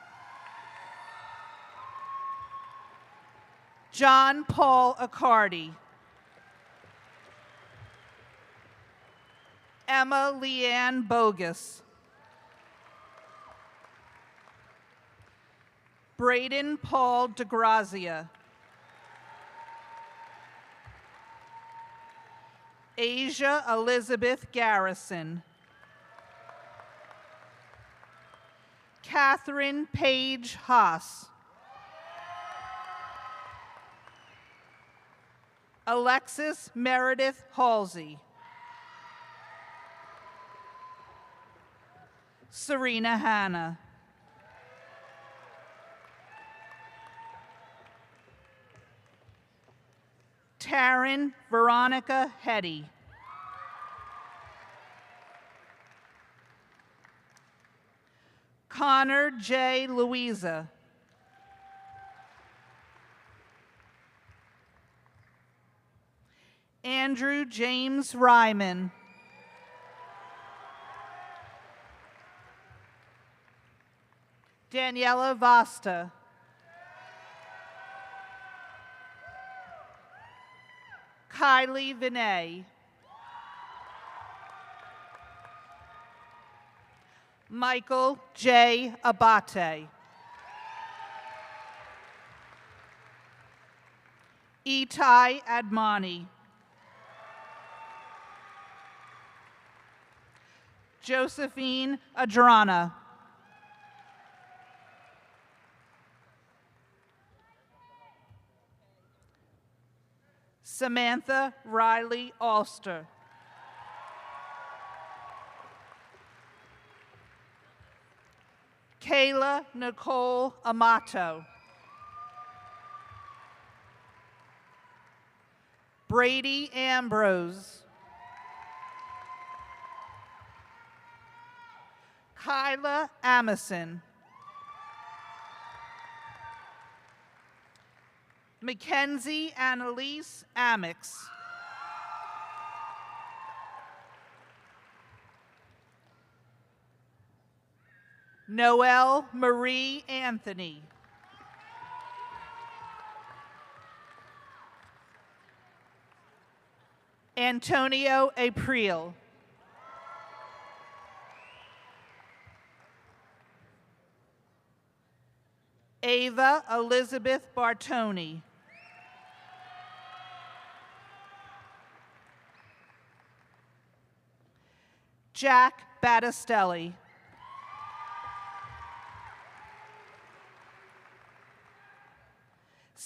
John Paul Accardi. Emma Leanne Bogus. Braden Paul DeGrazia. Asia Elizabeth Garrison. Catherine Paige Haas. Alexis Meredith Halsey. Serena Hanna. Taryn Veronica Hetty. Connor J. Louisa. Andrew James Ryman. Daniela Vasta. Kylie Vinay. Michael J. Abate. Itai Admani. Josephine Adrana. Samantha Riley Alster. Kayla Nicole Amato. Brady Ambrose. Kyla Amison. Mackenzie Annalise Amix. Noelle Marie Anthony. Antonio April. Ava Elizabeth Bartoni. Jack Battistelli.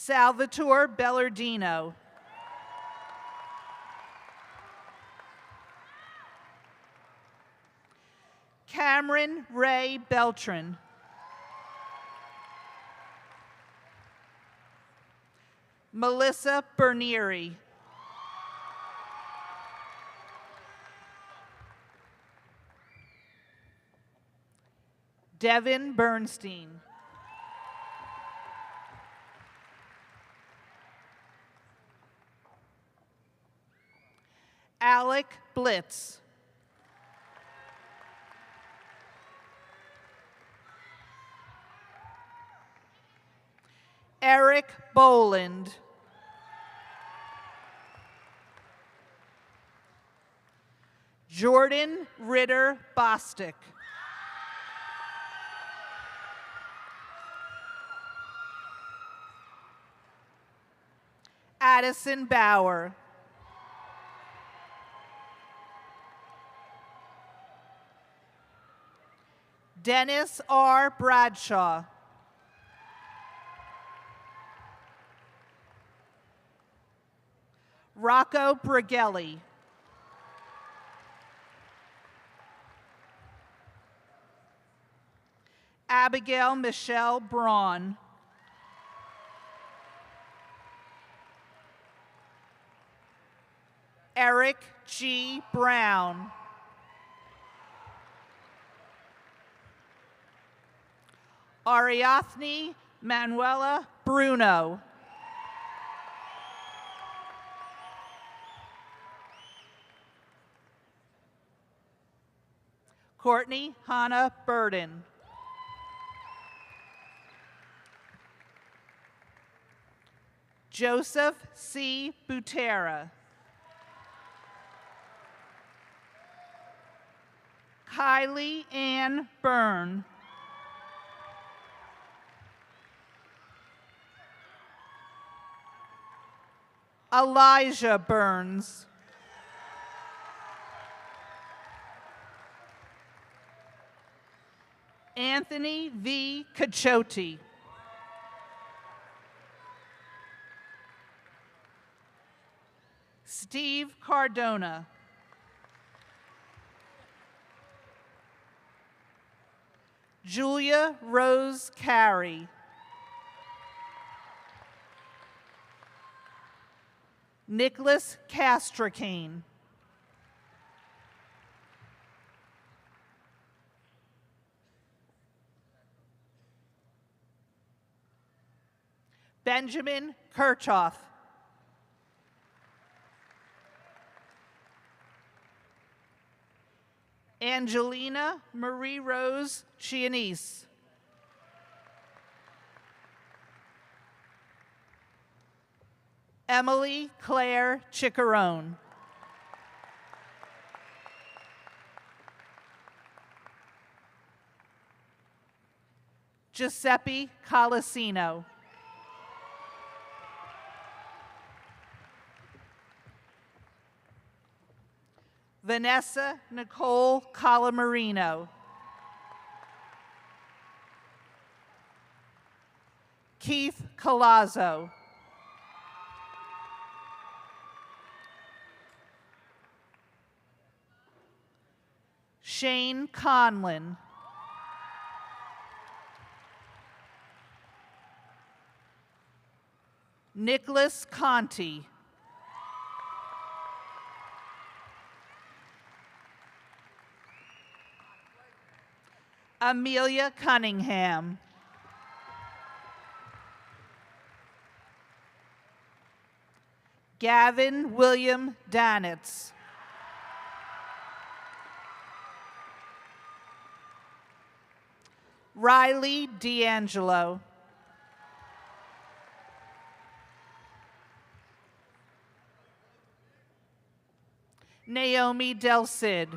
Salvatore Bellardino. Cameron Ray Beltran. Melissa Bernieri. Devin Bernstein. Alec Blitz. Eric Boland. Jordan Ritter Bostic. Addison Bauer. Dennis R. Bradshaw. Rocco Brigelli. Abigail Michelle Braun. Eric G. Brown. Ariadne Manuela Bruno. Courtney Hannah Burden. Joseph C. Butera. Kylie Ann Byrne. Elijah Burns. Anthony V. Cachotti. Steve Cardona. Julia Rose Carey. Nicholas Castracane. Benjamin Kirchhoff. Angelina Marie Rose Chianese. Emily Claire Chiccarone. Giuseppe Colasino. Vanessa Nicole Colamarino. Keith Colazzo. Shane Conlin. Nicholas Conti. Amelia Cunningham. Gavin William Danitz. Riley D'Angelo. Naomi Del Cid.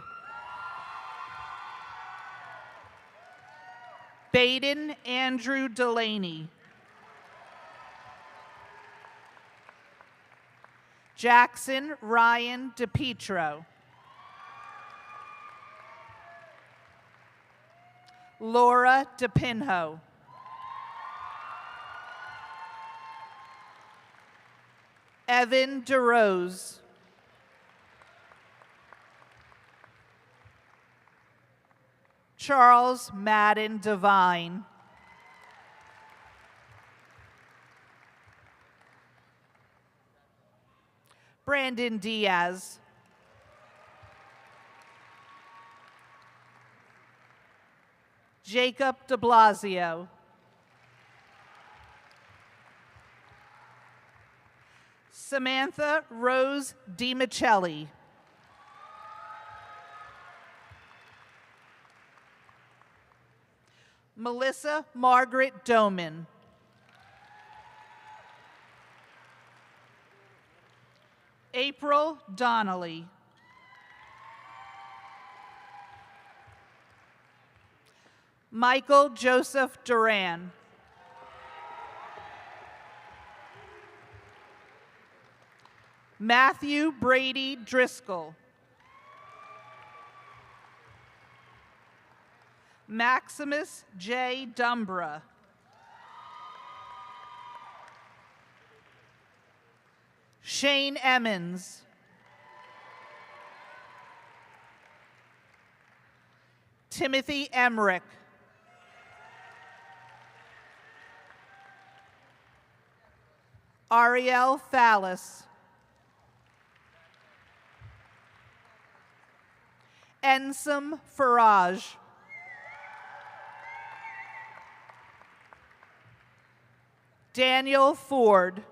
Baden Andrew Delaney. Jackson Ryan DePietro. Laura DePinho. Evan DeRose. Charles Madden Devine. Brandon Diaz. Jacob de Blasio. Samantha Rose DiMichelli. Melissa Margaret Doman. April Donnelly. Michael Joseph Duran. Matthew Brady Driscoll. Maximus J. Dumbra. Shane Emmons. Timothy Emmerich. Ariel Fallis. Ensam Faraj. Daniel Ford.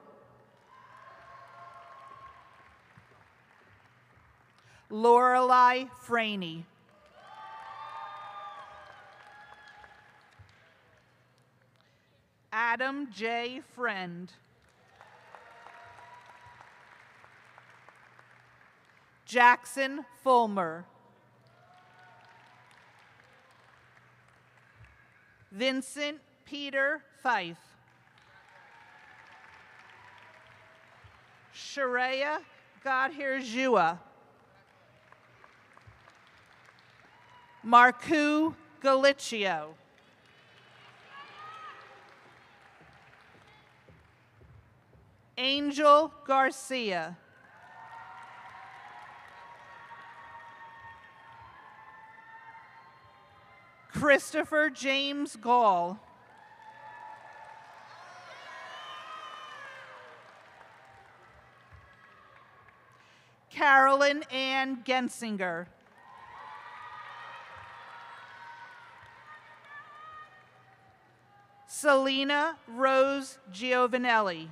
Lorelei Franey. Adam J. Friend. Jackson Fulmer. Vincent Peter Fife. Sharia Godhir-Jua. Marcu Galicio. Angel Garcia. Christopher James Gall. Carolyn Ann Gensinger. Selena Rose Giovanelli.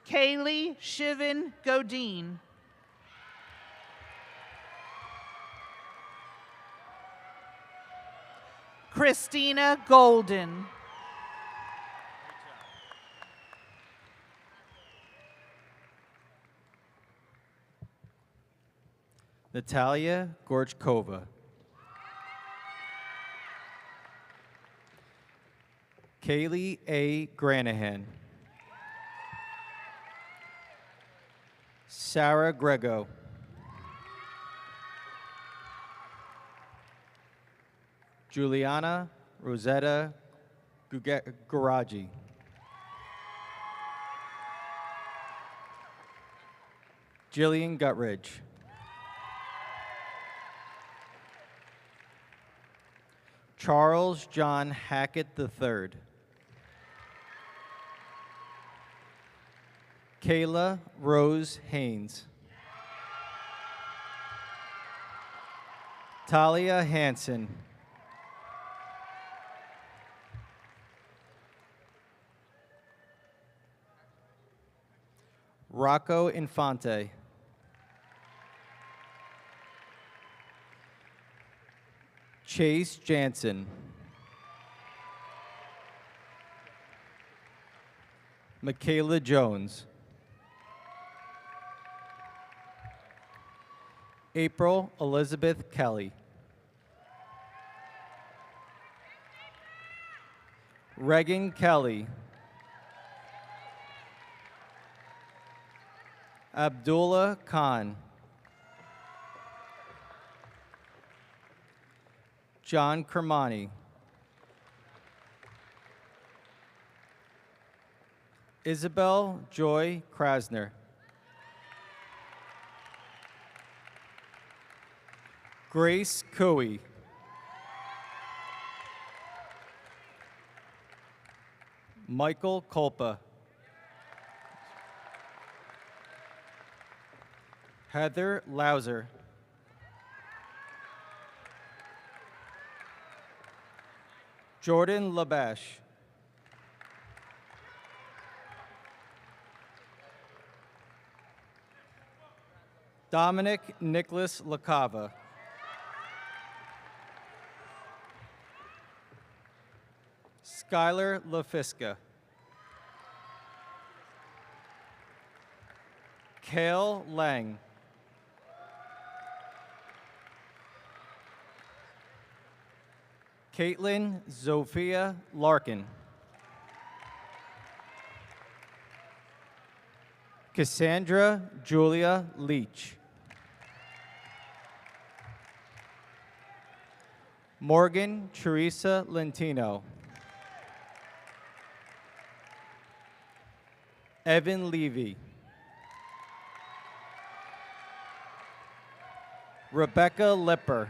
Kaylee Shivan Godin. Christina Golden. Natalia Gorchkova. Kaylee A. Granahan. Sarah Grego. Juliana Rosetta Garaji. Jillian Gutridge. Charles John Hackett III. Kayla Rose Haynes. Talia Hansen. Rocco Infante. Chase Jansen. Michaela Jones. April Elizabeth Kelly. Regan Kelly. Abdullah Khan. John Kermani. Isabel Joy Krasner. Grace Cooey. Michael Kolpa. Heather Lauser. Jordan Labash. Dominic Nicholas LaCava. Skylar LaFisca. Kale Lang. Caitlin Zofia Larkin. Cassandra Julia Leach. Morgan Teresa Lentino. Evan Levy. Rebecca Lipper.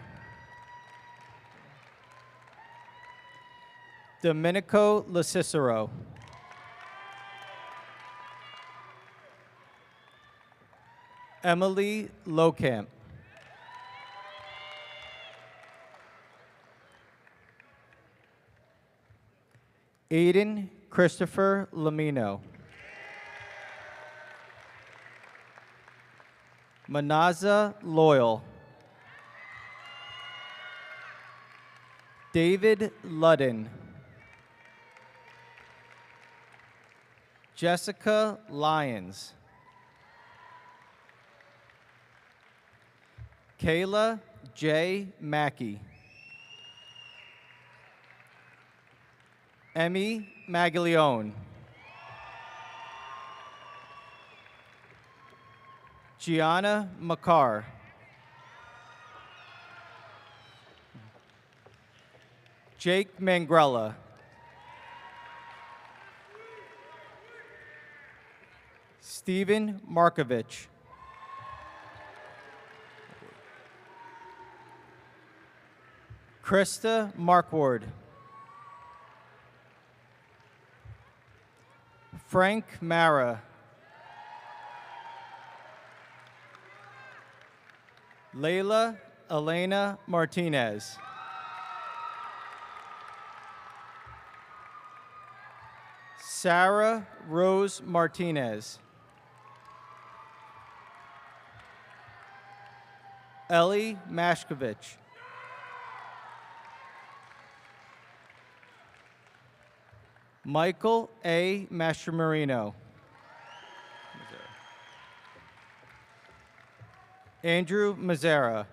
Domenico LaCicero. Emily Lowcamp. Aiden Christopher Lamino. Manaza Loyal. David Ludden. Jessica Lyons. Kayla J. Mackey. Emmy Maglione. Gianna McCarr. Jake Mangrella. Stephen Markovich. Krista Markward. Frank Mara. Layla Elena Martinez. Sarah Rose Martinez. Ellie Mashkovich. Michael A. Mastromarino. Andrew Mazzara.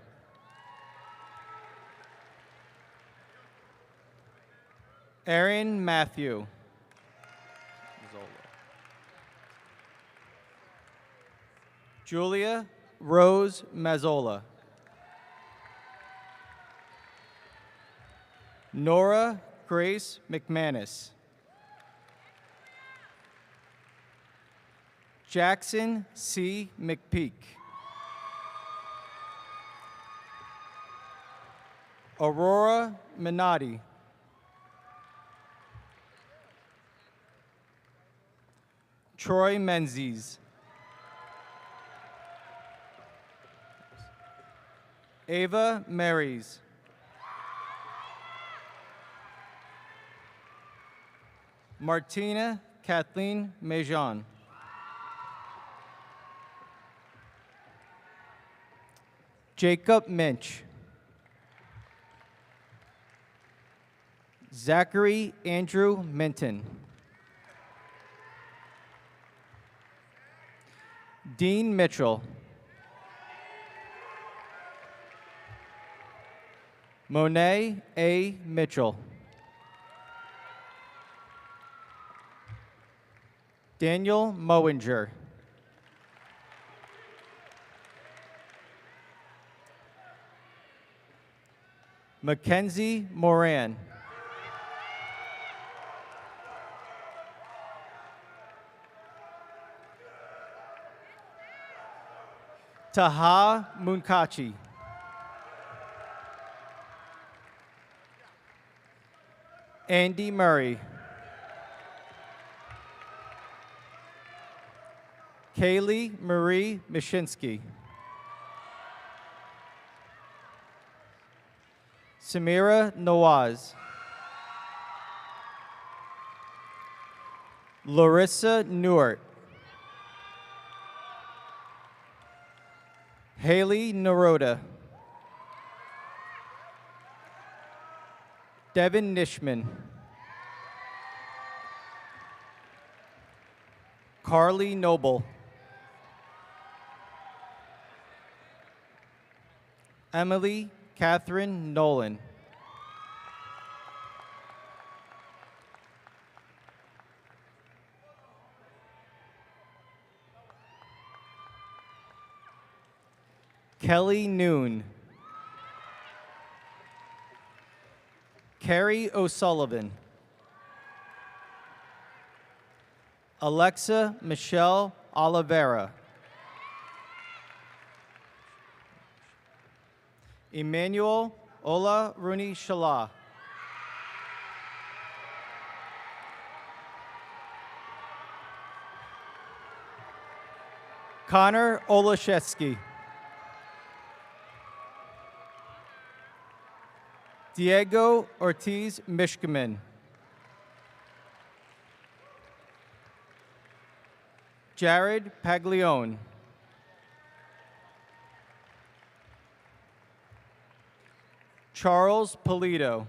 Aaron Matthew. Julia Rose Mazzola. Nora Grace McManus. Jackson C. McPeak. Aurora Minotti. Troy Menzies. Ava Marys. Martina Kathleen Mejon. Jacob Minch. Zachary Andrew Minton. Dean Mitchell. Monet A. Mitchell. Daniel Mowinger. Mackenzie Moran. Taha Munkachi. Andy Murray. Kaylee Marie Mishinsky. Samira Nawaz. Larissa Newart. Haley Naroda. Devin Nishman. Carly Noble. Emily Catherine Nolan. Kelly Noon. Carrie O'Sullivan. Alexa Michelle Oliveira. Emmanuel Ola Rooney Shala. Connor Olaszewski. Diego Ortiz Mishkaman. Jared Paglione. Charles Polito.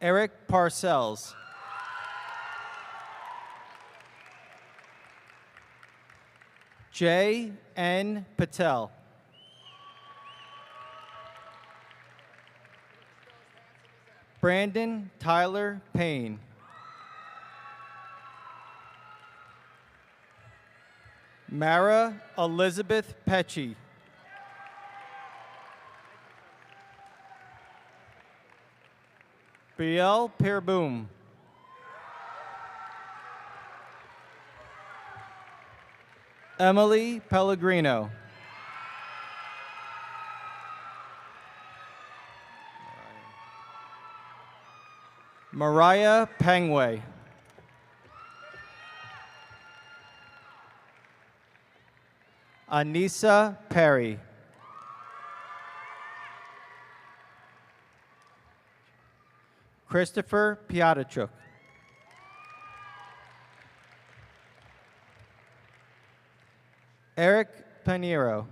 Eric Parcells. J. N. Patel. Brandon Tyler Payne. Mara Elizabeth Pecci. Brielle Peerboom. Emily Pellegrino. Mariah Pengway. Anissa Perry. Christopher Piatachuk. Eric Panero.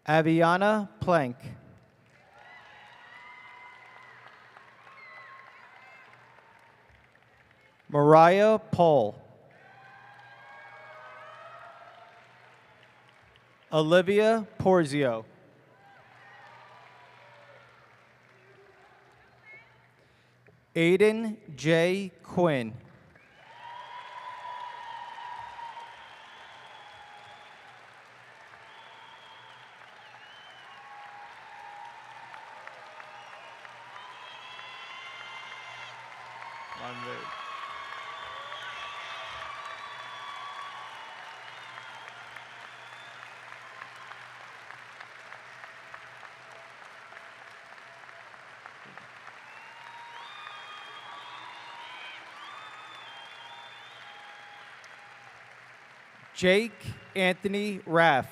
Aviana Plank. Mariah Pohl. Olivia Porzio. Aiden J. Quinn. Jake Anthony Raff.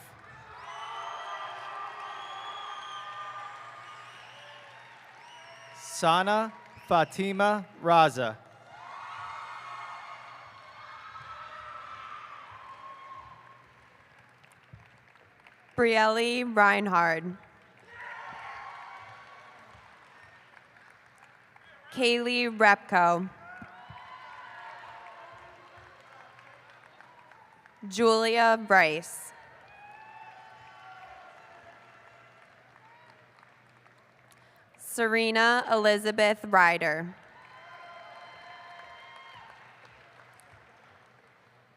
Sana Fatima Raza. Brielle Reinhard. Kaylee Repko. Julia Bryce. Serena Elizabeth Ryder.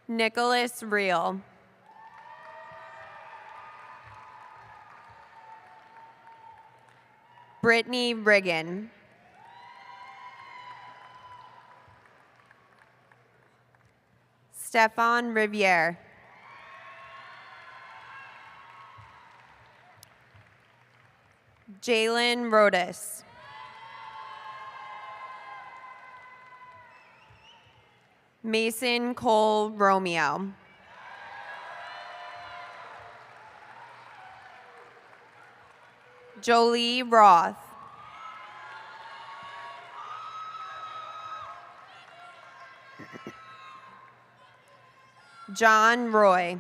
Nicholas Reel. Brittany Riggin. Stefan Riviere. Jalen Rodas. Mason Cole Romeo. Jolie Roth. John Roy.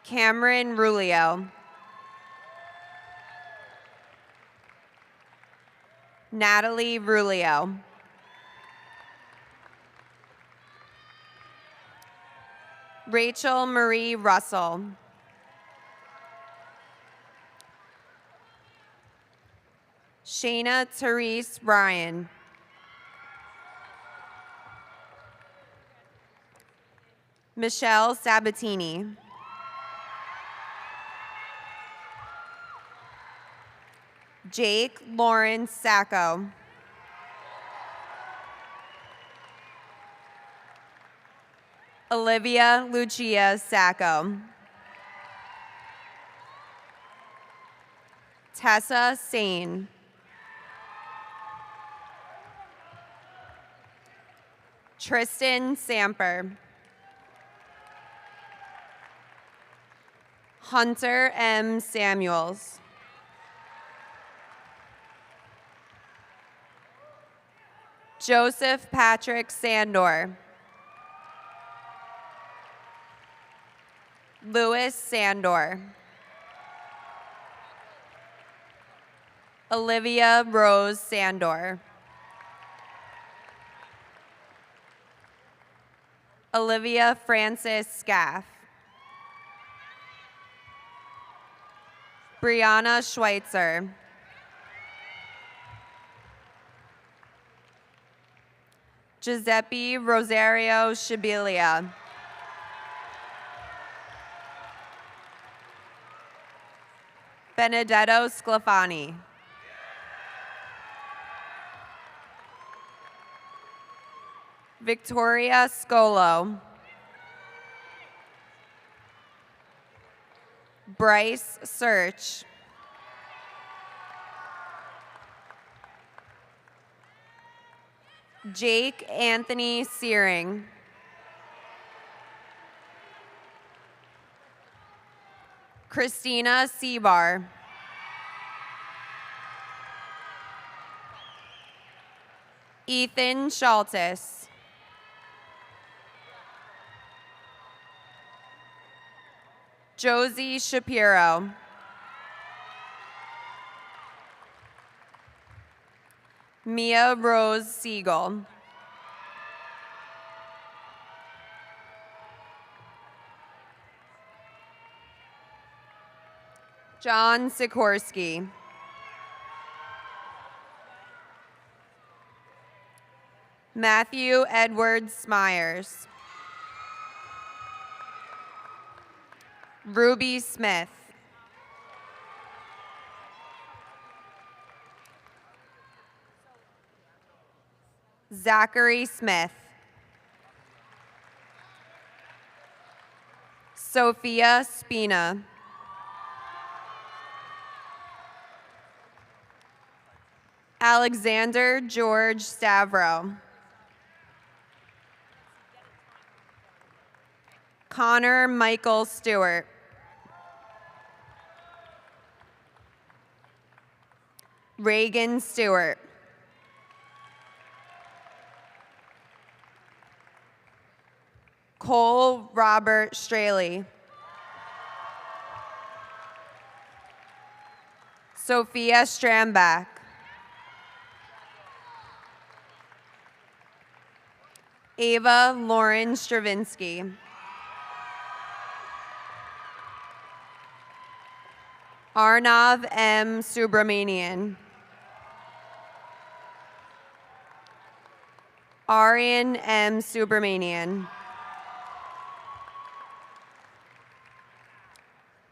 Cameron Rulio. Natalie Rulio. Rachel Marie Russell. Shayna Therese Ryan. Michelle Sabatini. Jake Lawrence Sacco. Olivia Lucia Sacco. Tessa Sane. Tristan Samper. Hunter M. Samuels. Joseph Patrick Sandor. Louis Sandor. Olivia Rose Sandor. Olivia Frances Scaff. Brianna Schweitzer. Giuseppe Rosario Shibilia. Benedetto Sclafani. Victoria Scolo. Bryce Search. Jake Anthony Searing. Christina Seabar. Ethan Shaltis. Josie Shapiro. Mia Rose Siegel. John Sikorsky. Matthew Edward Smyers. Ruby Smith. Zachary Smith. Sophia Spina. Alexander George Stavro. Connor Michael Stewart. Reagan Stewart. Cole Robert Straley. Sophia Strambach. Ava Lauren Stravinsky. Arnav M. Subramanian. Aryan M. Subramanian.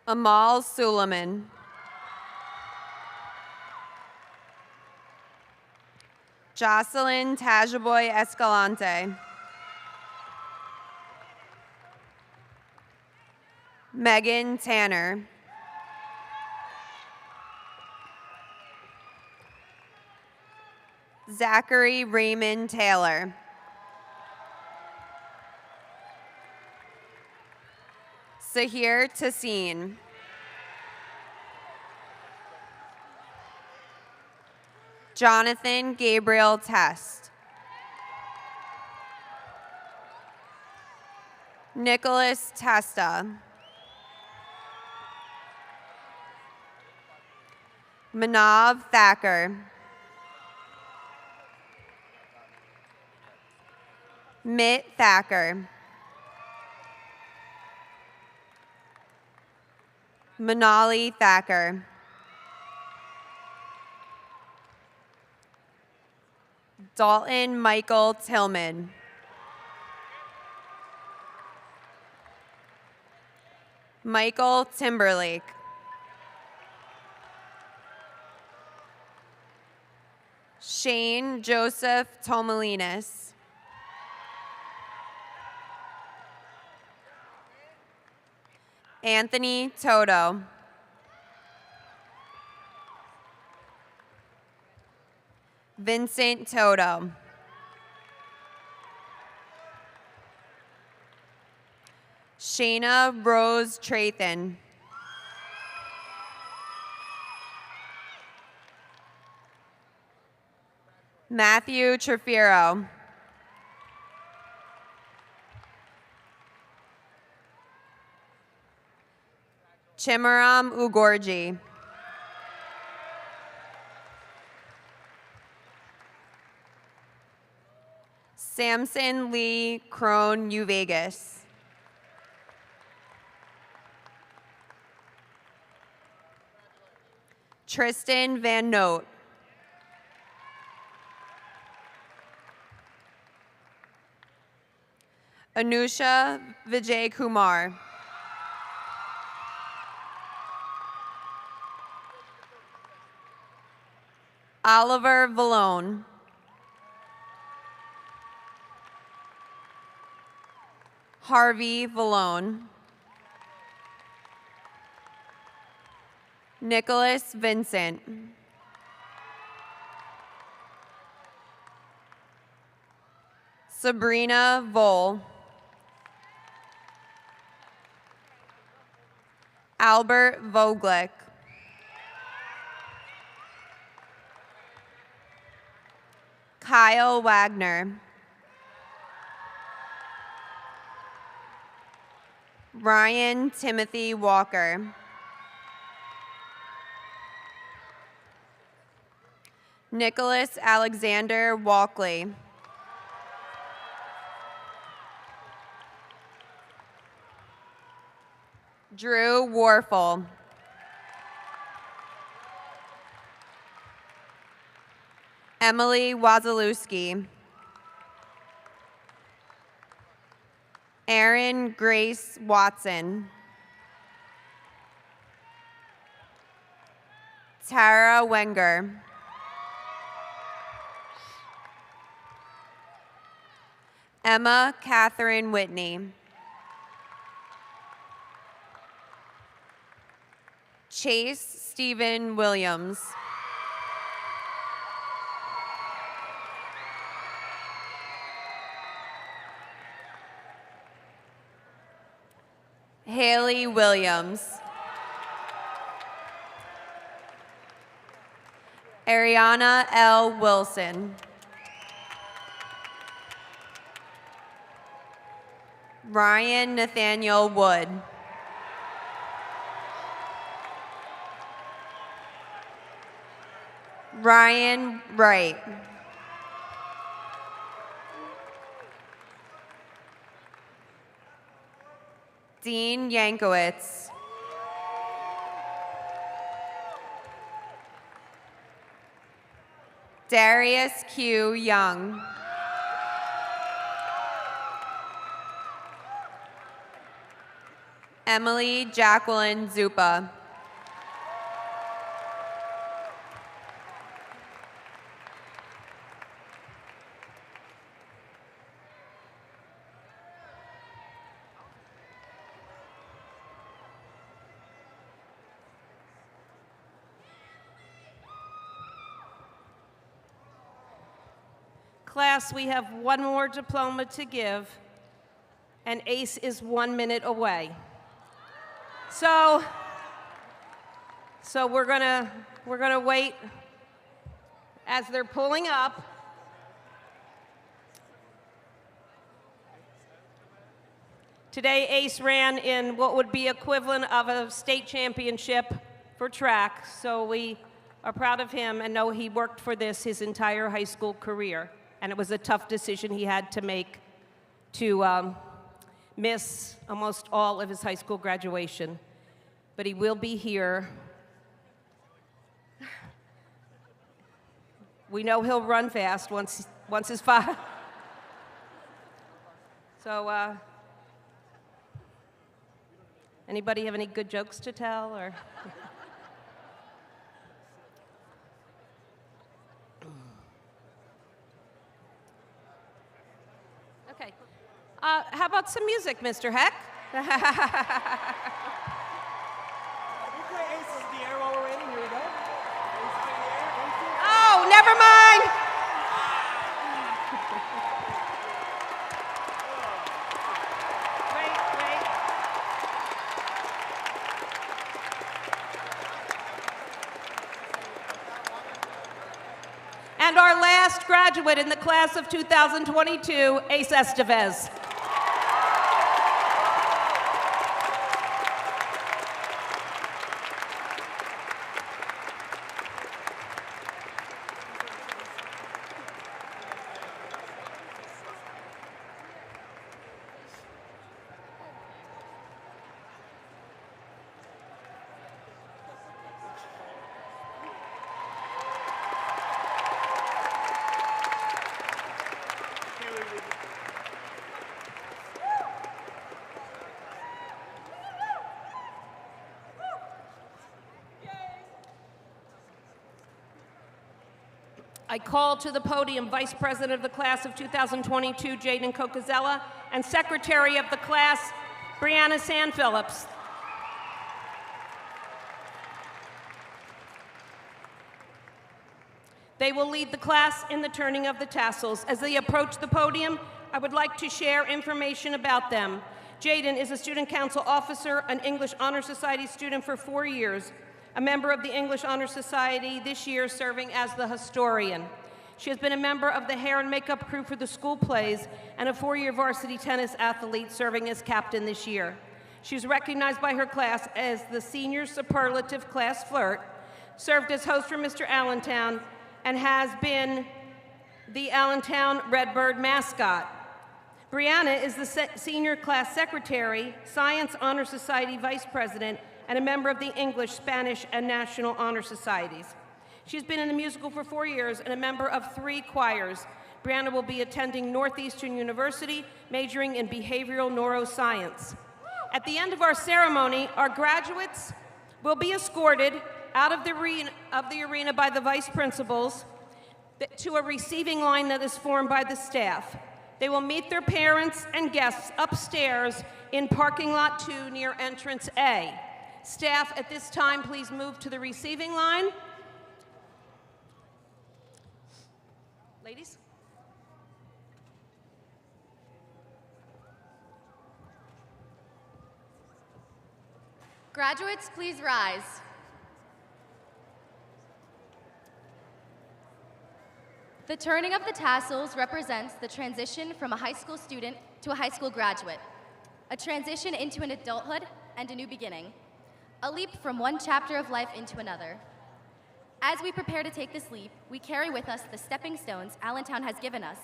Amal Suleiman. Jocelyn Tajaboy Escalante. Megan Tanner. Zachary Raymond Taylor. Sahir Tassin. Jonathan Gabriel Test. Nicholas Testa. Manav Thacker. Mitt Thacker. Manali Thacker. Dalton Michael Tillman. Michael Timberlake. Shane Joseph Tomalinas. Anthony Toto. Vincent Toto. Shayna Rose Trathan. Matthew Trefiro. Chimaram Ugorji. Samson Lee Crone Uvegas. Tristan Van Note. Anusha Vijay Kumar. Oliver Vallone. Harvey Vallone. Nicholas Vincent. Sabrina Vole. Albert Voglick. Kyle Wagner. Ryan Timothy Walker. Nicholas Alexander Walkley. Drew Warfel. Emily Wazalewski. Erin Grace Watson. Tara Wenger. Emma Catherine Whitney. Chase Stephen Williams. Haley Williams. Ariana L. Wilson. Ryan Nathaniel Wood. Ryan Wright. Dean Yankowitz. Darius Q. Young. Emily Jacqueline Zupa. Class, we have one more diploma to give, and ACE is 1 minute away. So we're gonna wait as they're pulling up. Today, ACE ran in what would be equivalent of a state championship for track, so we are proud of him and know he worked for this his entire high school career, and it was a tough decision he had to make to miss almost all of his high school graduation. But he will be here. We know he'll run fast once his file. So, anybody have any good jokes to tell, or? Okay. How about some music, Mr. Heck? We play Aces in the Air while we're waiting. Here we go. Aces in the Air. Oh, never mind. And our last graduate in the class of 2022, Ace Estevez. I call to the podium Vice President of the class of 2022, Jaden Cocazella, and Secretary of the class, Brianna Sanphillips. They will lead the class in the turning of the tassels. As they approach the podium, I would like to share information about them. Jaden is a student council officer, an English Honor Society student for 4 years, a member of the English Honor Society, this year serving as the historian. She has been a member of the hair and makeup crew for the school plays and a 4-year varsity tennis athlete serving as captain this year. She's recognized by her class as the senior superlative class flirt, served as host for Mr. Allentown, and has been the Allentown Redbird mascot. Brianna is the senior class secretary, Science Honor Society vice president, and a member of the English, Spanish, and National Honor Societies. She's been in the musical for 4 years and a member of 3 choirs. Brianna will be attending Northeastern University, majoring in behavioral neuroscience. At the end of our ceremony, our graduates will be escorted out of the arena by the vice principals to a receiving line that is formed by the staff. They will meet their parents and guests upstairs in parking lot 2 near entrance A. Staff, at this time, please move to the receiving line. Ladies? Graduates, please rise. The turning of the tassels represents the transition from a high school student to a high school graduate, a transition into an adulthood and a new beginning, a leap from one chapter of life into another. As we prepare to take this leap, we carry with us the stepping stones Allentown has given us,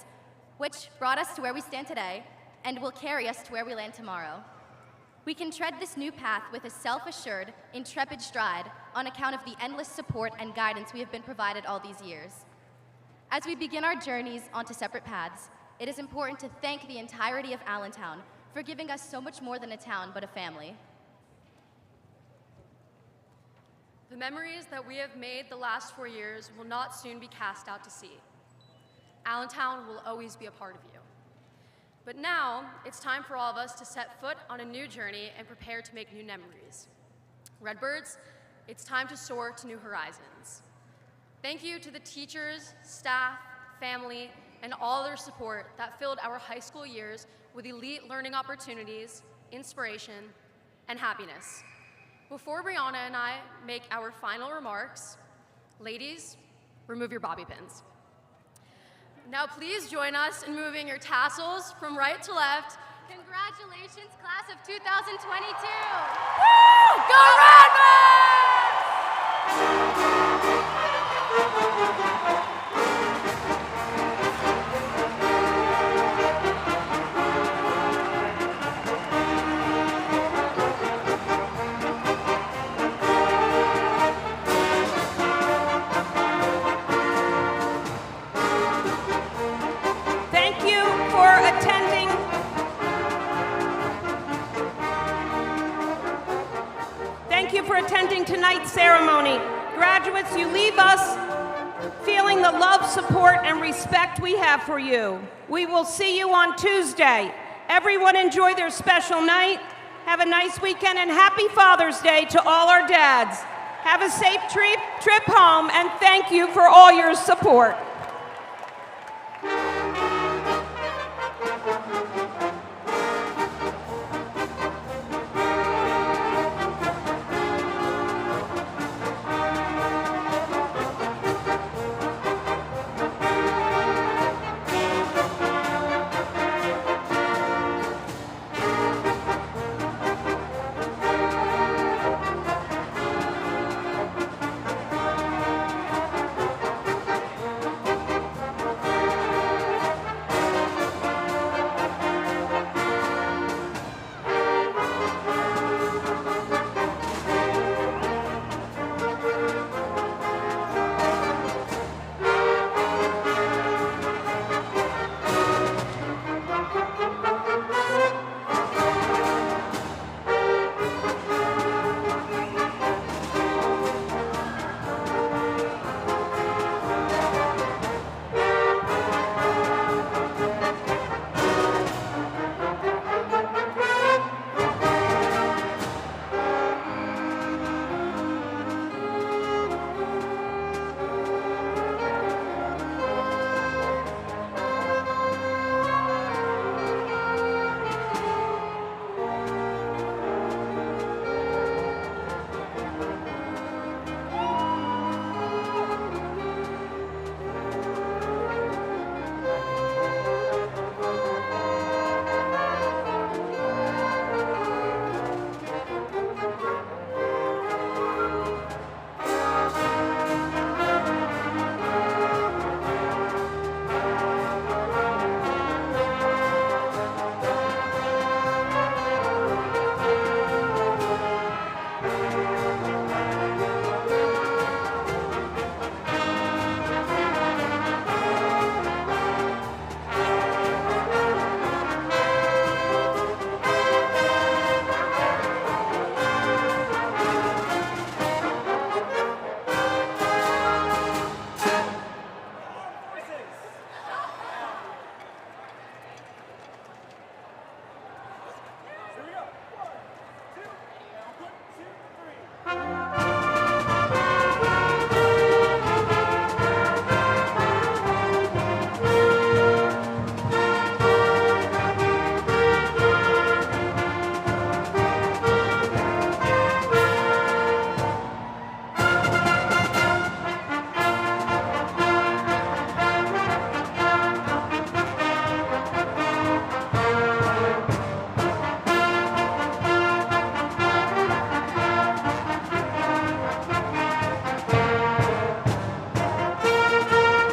which brought us to where we stand today and will carry us to where we land tomorrow. We can tread this new path with a self-assured, intrepid stride on account of the endless support and guidance we have been provided all these years. As we begin our journeys onto separate paths, it is important to thank the entirety of Allentown for giving us so much more than a town, but a family. The memories that we have made the last 4 years will not soon be cast out to sea. Allentown will always be a part of you. But now, it's time for all of us to set foot on a new journey and prepare to make new memories. Redbirds, it's time to soar to new horizons. Thank you to the teachers, staff, family, and all their support that filled our high school years with elite learning opportunities, inspiration, and happiness. Before Brianna and I make our final remarks, ladies, remove your bobby pins. Now please join us in moving your tassels from right to left. Congratulations, class of 2022! Woo! Go Thank you for attending tonight's ceremony. Graduates, you leave us feeling the love, support, and respect we have for you. We will see you on Tuesday. Everyone enjoy their special night. Have a nice weekend, and happy Father's Day to all our dads. Have a safe trip home, and thank you for all your support.